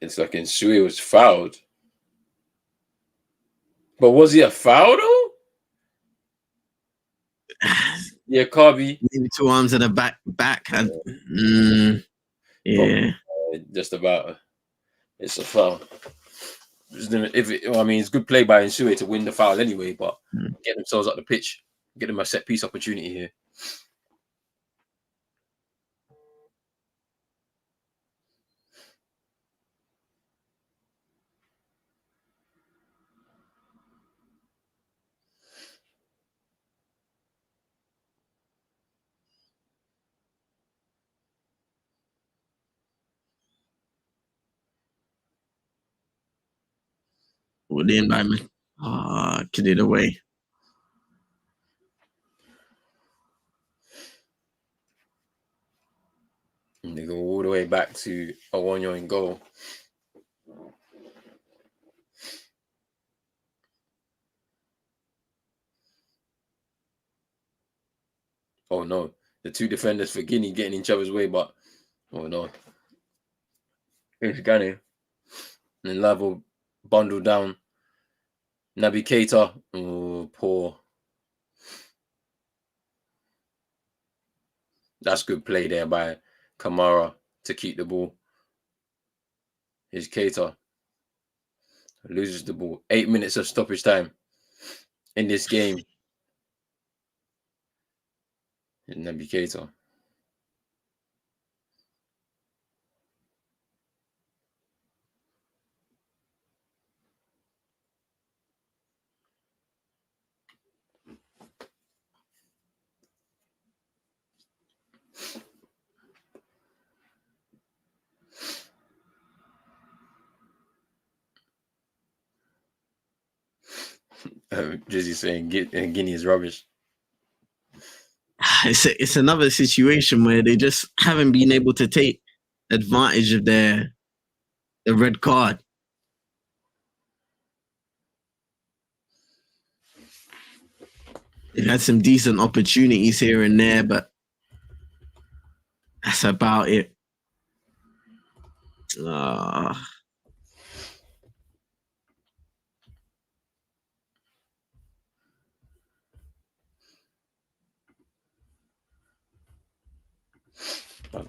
It's like Nsue was fouled. But was he a foul though? Yeah, Carby. Maybe 2 arms at the back. Yeah. Just about. It's a foul. It's good play by Nsue to win the foul anyway, but get themselves up the pitch, get them a set piece opportunity here. Well, the environment. Get it away. And they go all the way back to Awonyo in goal. Oh no, the 2 defenders for Guinea getting in each other's way, but oh no. It's Ghana. And Lavo bundled down Naby Keita. Oh, poor. That's good play there by Kamara to keep the ball. Here's Keita. Loses the ball. 8 minutes of stoppage time in this game. Naby Keita. Jizzy saying Guinea is rubbish. It's another situation where they just haven't been able to take advantage of the red card. They've had some decent opportunities here and there, but that's about it.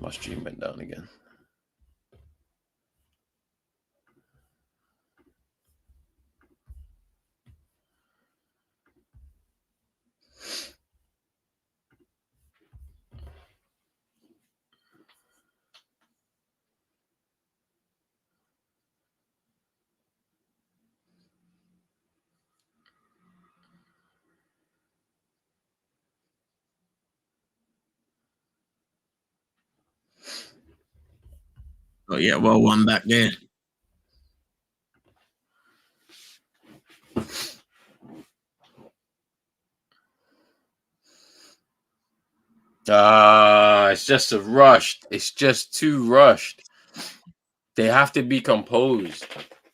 My stream went down again. Oh yeah, well, one back there. It's just a rushed. It's just too rushed. They have to be composed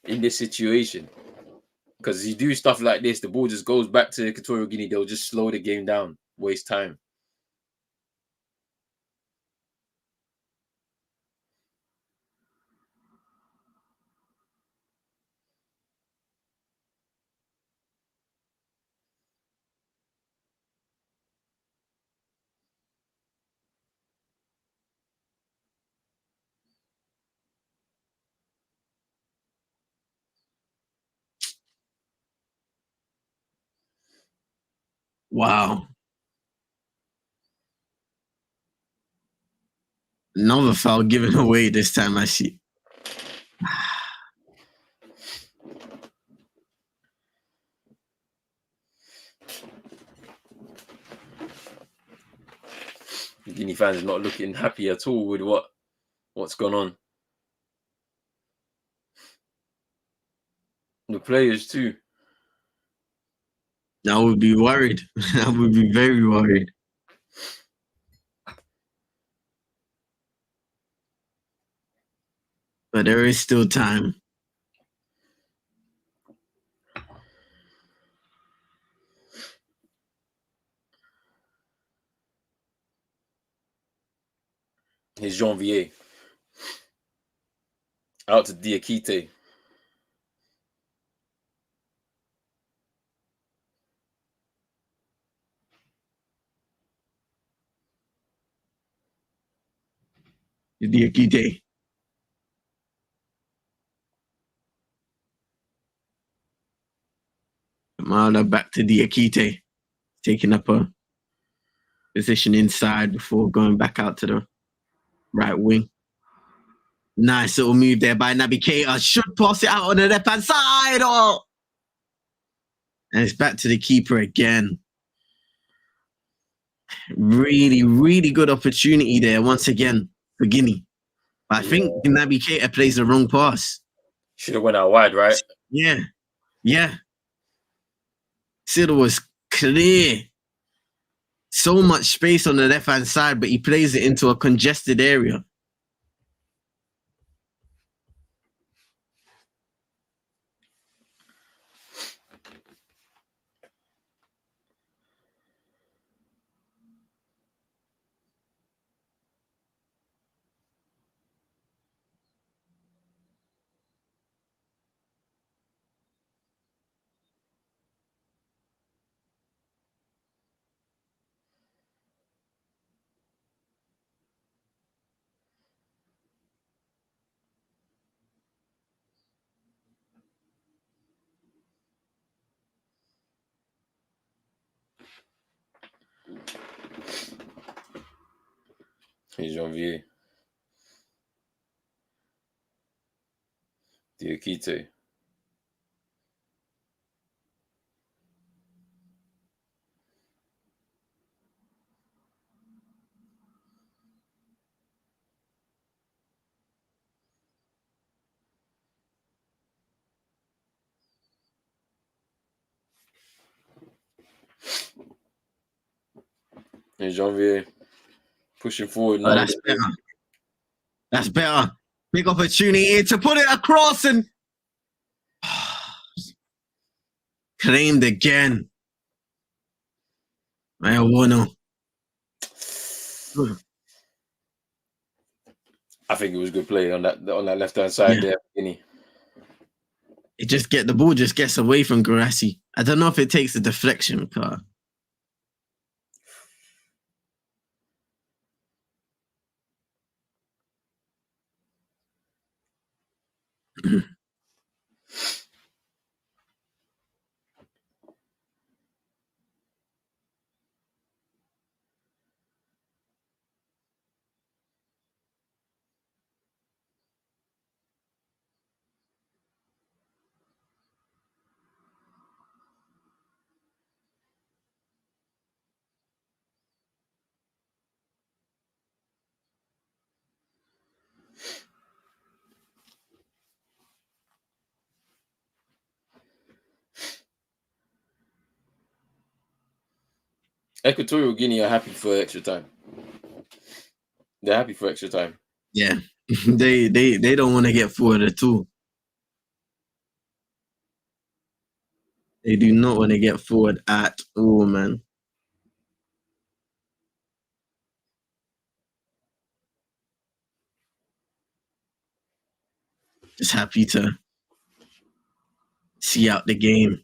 in this situation. Because you do stuff like this, the ball just goes back to Equatorial Guinea. They'll just slow the game down, waste time. Wow. Another foul given away this time, I see. The Guinea fans are not looking happy at all with what's gone on. The players too. I would be worried. I would be very worried. But there is still time. Here's Janvier. Out to Diakite. Diakite. Kamala back to Diakite. Taking up a position inside before going back out to the right wing. Nice little move there by Naby Keita. Should pass it out on the left-hand side. Oh! And it's back to the keeper again. Really, really good opportunity there once again for Guinea. But I think Naby Keita plays the wrong pass. Should have went out wide, right? Yeah. Yeah. Siddle was clear. So much space on the left-hand side, but he plays it into a congested area. He's Janvier. Diakite. He's Janvier. Pushing forward now. Oh, that's better. That's better. Big opportunity to put it across and claimed again. I wanna. I think it was good play on that left hand side there, Guinea. The ball just gets away from Garassi. I don't know if it takes a deflection car. Equatorial Guinea are happy for extra time. They're happy for extra time. Yeah, they don't want to get forward at all. They do not want to get forward at all, man. Just happy to see out the game.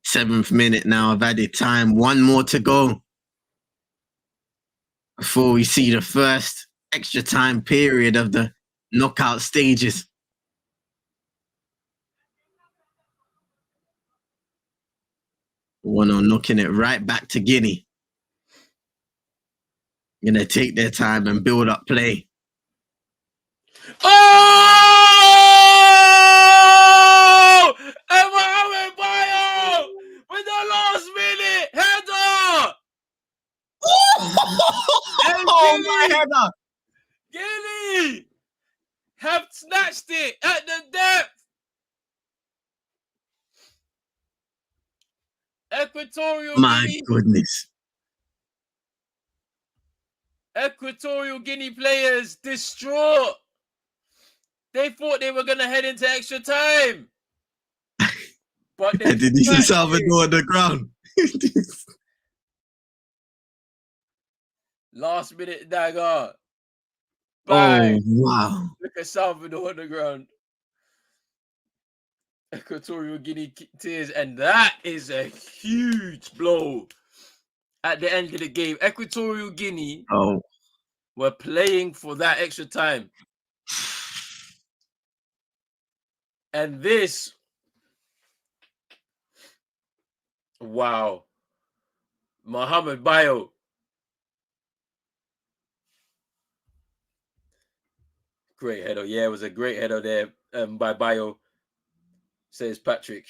Seventh minute now of added time. One more to go before we see the first extra time period of the knockout stages. One knocking it right back to Guinea. Gonna take their time and build up play. Oh! And Mohamed Bayo with the last minute header. Oh my header! Guinea have snatched it at the depth. Equatorial My Guinea. goodness. Equatorial Guinea players distraught. They thought they were going to head into extra time. But did you see Salvador on the ground? Last minute dagger. Bang. Oh, wow. Look at Salvador on the ground. Equatorial Guinea tears, and that is a huge blow at the end of the game. Equatorial Guinea were playing for that extra time. And this, wow. Mohamed Bayo. Great header. Yeah, it was a great header there by Bayo, says Patrick.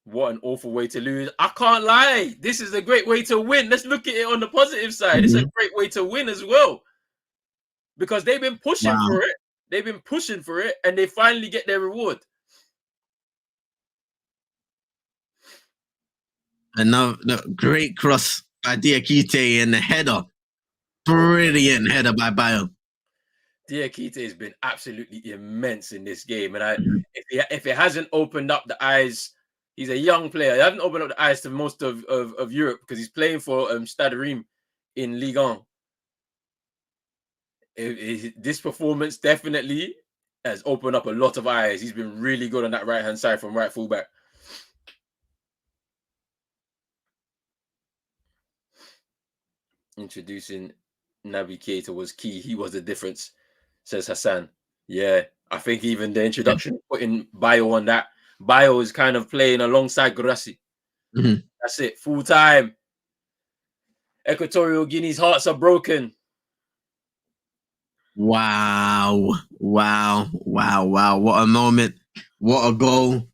What an awful way to lose. I can't lie. This is a great way to win. Let's look at it on the positive side. It's a great way to win as well. Because they've been pushing for it. They've been pushing for it, and they finally get their reward. Another great cross by Diakite and the header. Brilliant header by Bayo. Diakite has been absolutely immense in this game. And if it hasn't opened up the eyes, he's a young player. He hasn't opened up the eyes to most of Europe because he's playing for Stade Reims in Ligue 1. This performance definitely has opened up a lot of eyes. He's been really good on that right-hand side from right fullback. Introducing Naby Keita was key. He was the difference, says Hassan. Yeah, I think even the introduction, putting Bio on that. Bio is kind of playing alongside Grassi. Mhm. That's it, full time. Equatorial Guinea's hearts are broken. Wow. What a moment. What a goal.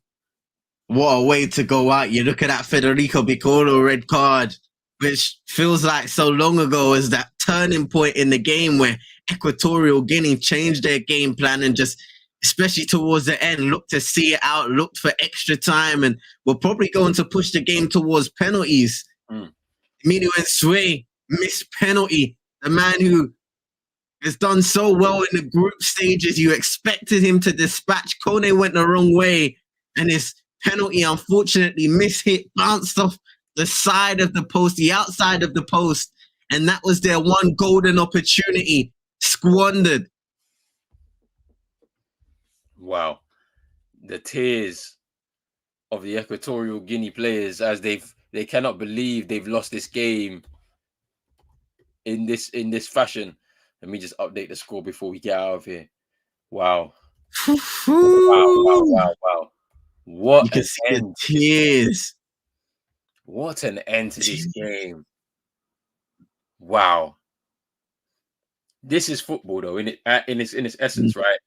What a way to go out. You look at that Federico Piccolo red card, which feels like so long ago as that turning point in the game where Equatorial Guinea changed their game plan and just, especially towards the end, looked to see it out, looked for extra time, and were probably going to push the game towards penalties. Emilio Nsue missed penalty. The man who has done so well in the group stages, you expected him to dispatch. Kone went the wrong way, and his penalty unfortunately mishit, bounced off the side of the post, the outside of the post, and that was their one golden opportunity squandered. Wow. The tears of the Equatorial Guinea players as they cannot believe they've lost this game in this fashion. Let me just update the score before we get out of here. Wow. Wow. What you can see the tears. What an end to this game. Wow. This is football though, in its essence, right?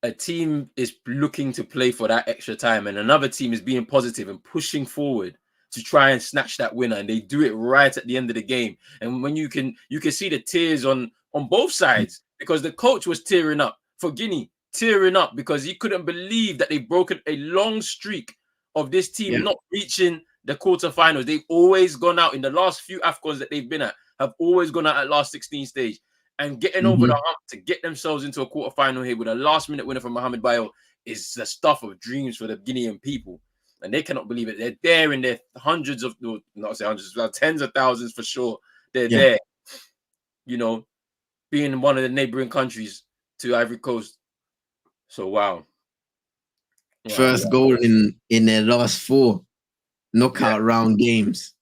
A team is looking to play for that extra time, and another team is being positive and pushing forward to try and snatch that winner, and they do it right at the end of the game. And when you can see the tears on both sides, because the coach was tearing up for Guinea, tearing up because he couldn't believe that they've broken a long streak of this team not reaching the quarterfinals. They've always gone out in the last few Afcons that they've been at, have always gone out at last 16 stage. And getting over the hump to get themselves into a quarterfinal here with a last-minute winner from Mohamed Bayo is the stuff of dreams for the Guinean people. And they cannot believe it. They're there in their hundreds of, no, not say hundreds, but tens of thousands for sure. They're there, you know, being one of the neighboring countries to Ivory Coast. So, wow. First goal in their last 4 knockout round games.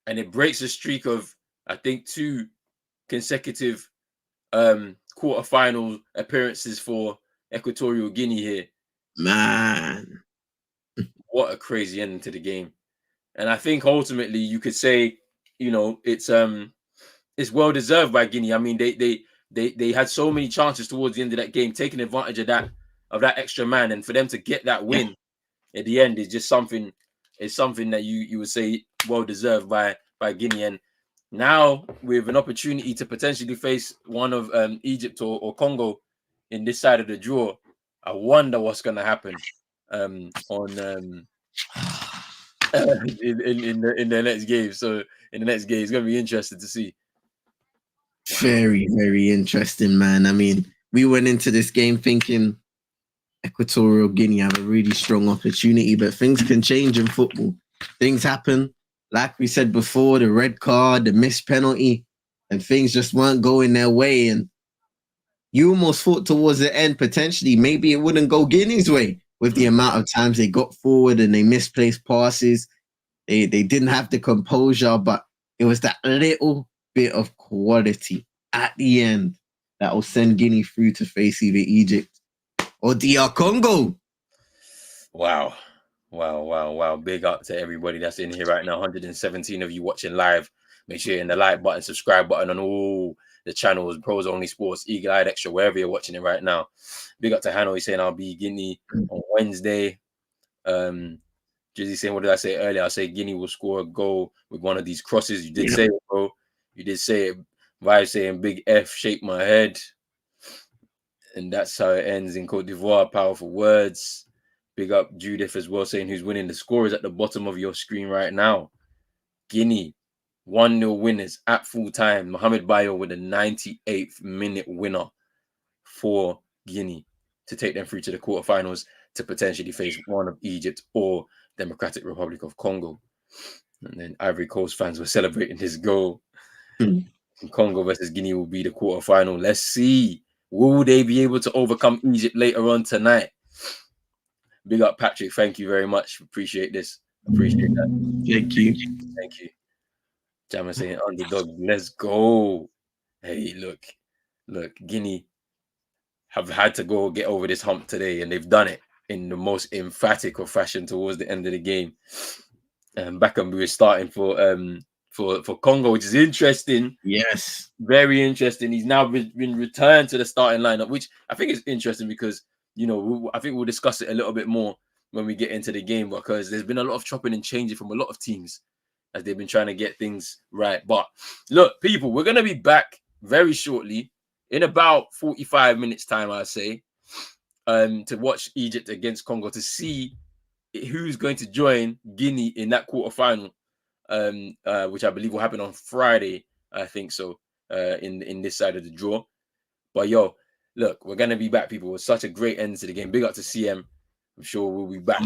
And it breaks a streak of, I think, 2 consecutive quarterfinal appearances for Equatorial Guinea here. Man, what a crazy ending to the game. And I think ultimately you could say, you know, it's well deserved by Guinea. I mean, they had so many chances towards the end of that game, taking advantage of that extra man, and for them to get that win at the end is just something. It's something that you would say well deserved by Guinea. And now with an opportunity to potentially face one of Egypt or Congo in this side of the draw, I wonder what's going to happen in the next game. So in the next game, it's going to be interesting to see. Very, very interesting, man. I mean, we went into this game thinking Equatorial Guinea have a really strong opportunity, but things can change in football. Things happen. Like we said before, the red card, the missed penalty, and things just weren't going their way. And you almost thought towards the end, potentially, maybe it wouldn't go Guinea's way with the amount of times they got forward and they misplaced passes. They didn't have the composure, but it was that little bit of quality at the end that will send Guinea through to face either Egypt or DR Congo. Wow. Big up to everybody that's in here right now. 117 of you watching live. Make sure you're in the like button, subscribe button on all the channels, Pros Only Sports, Eagle Eyed Extra, wherever you're watching it right now. Big up to Hanoi saying I'll be Guinea on Wednesday. Jizzy saying, what did I say earlier? I say Guinea will score a goal with one of these crosses. You did say it, bro. You did say it. Vibe saying big F, shake my head. And that's how it ends in Cote d'Ivoire. Powerful words. Big up Judith as well, saying who's winning. The score is at the bottom of your screen right now. Guinea, 1-0 winners at full time. Mohamed Bayo with a 98th minute winner for Guinea to take them through to the quarterfinals to potentially face one of Egypt or Democratic Republic of Congo. And then Ivory Coast fans were celebrating this goal. Congo versus Guinea will be the quarterfinal. Let's see. Will they be able to overcome Egypt later on tonight? Big up, Patrick. Thank you very much. Appreciate this. Appreciate that. Thank you. Thank you. Jammer saying underdog. Let's go. Hey, look, Guinea have had to go get over this hump today, and they've done it in the most emphatic of fashion towards the end of the game. Beckham was starting for Congo, which is interesting. Yes, very interesting. He's now been returned to the starting lineup, which I think is interesting because I think we'll discuss it a little bit more when we get into the game, because there's been a lot of chopping and changing from a lot of teams as they've been trying to get things right. But look, people, we're gonna be back very shortly in about 45 minutes time, I'd say, to watch Egypt against Congo to see who's going to join Guinea in that quarterfinal, which I believe will happen on Friday. I think so. In this side of the draw. But yo, look, we're gonna be back, people. It was such a great end to the game. Big up to CM. I'm sure we'll be back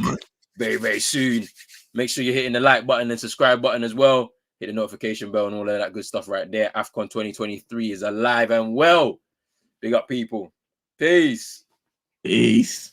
very, very soon. Make sure you're hitting the like button and subscribe button as well. Hit the notification bell and all of that good stuff right there. Afcon 2023 is alive and well. Big up, people. Peace. Peace.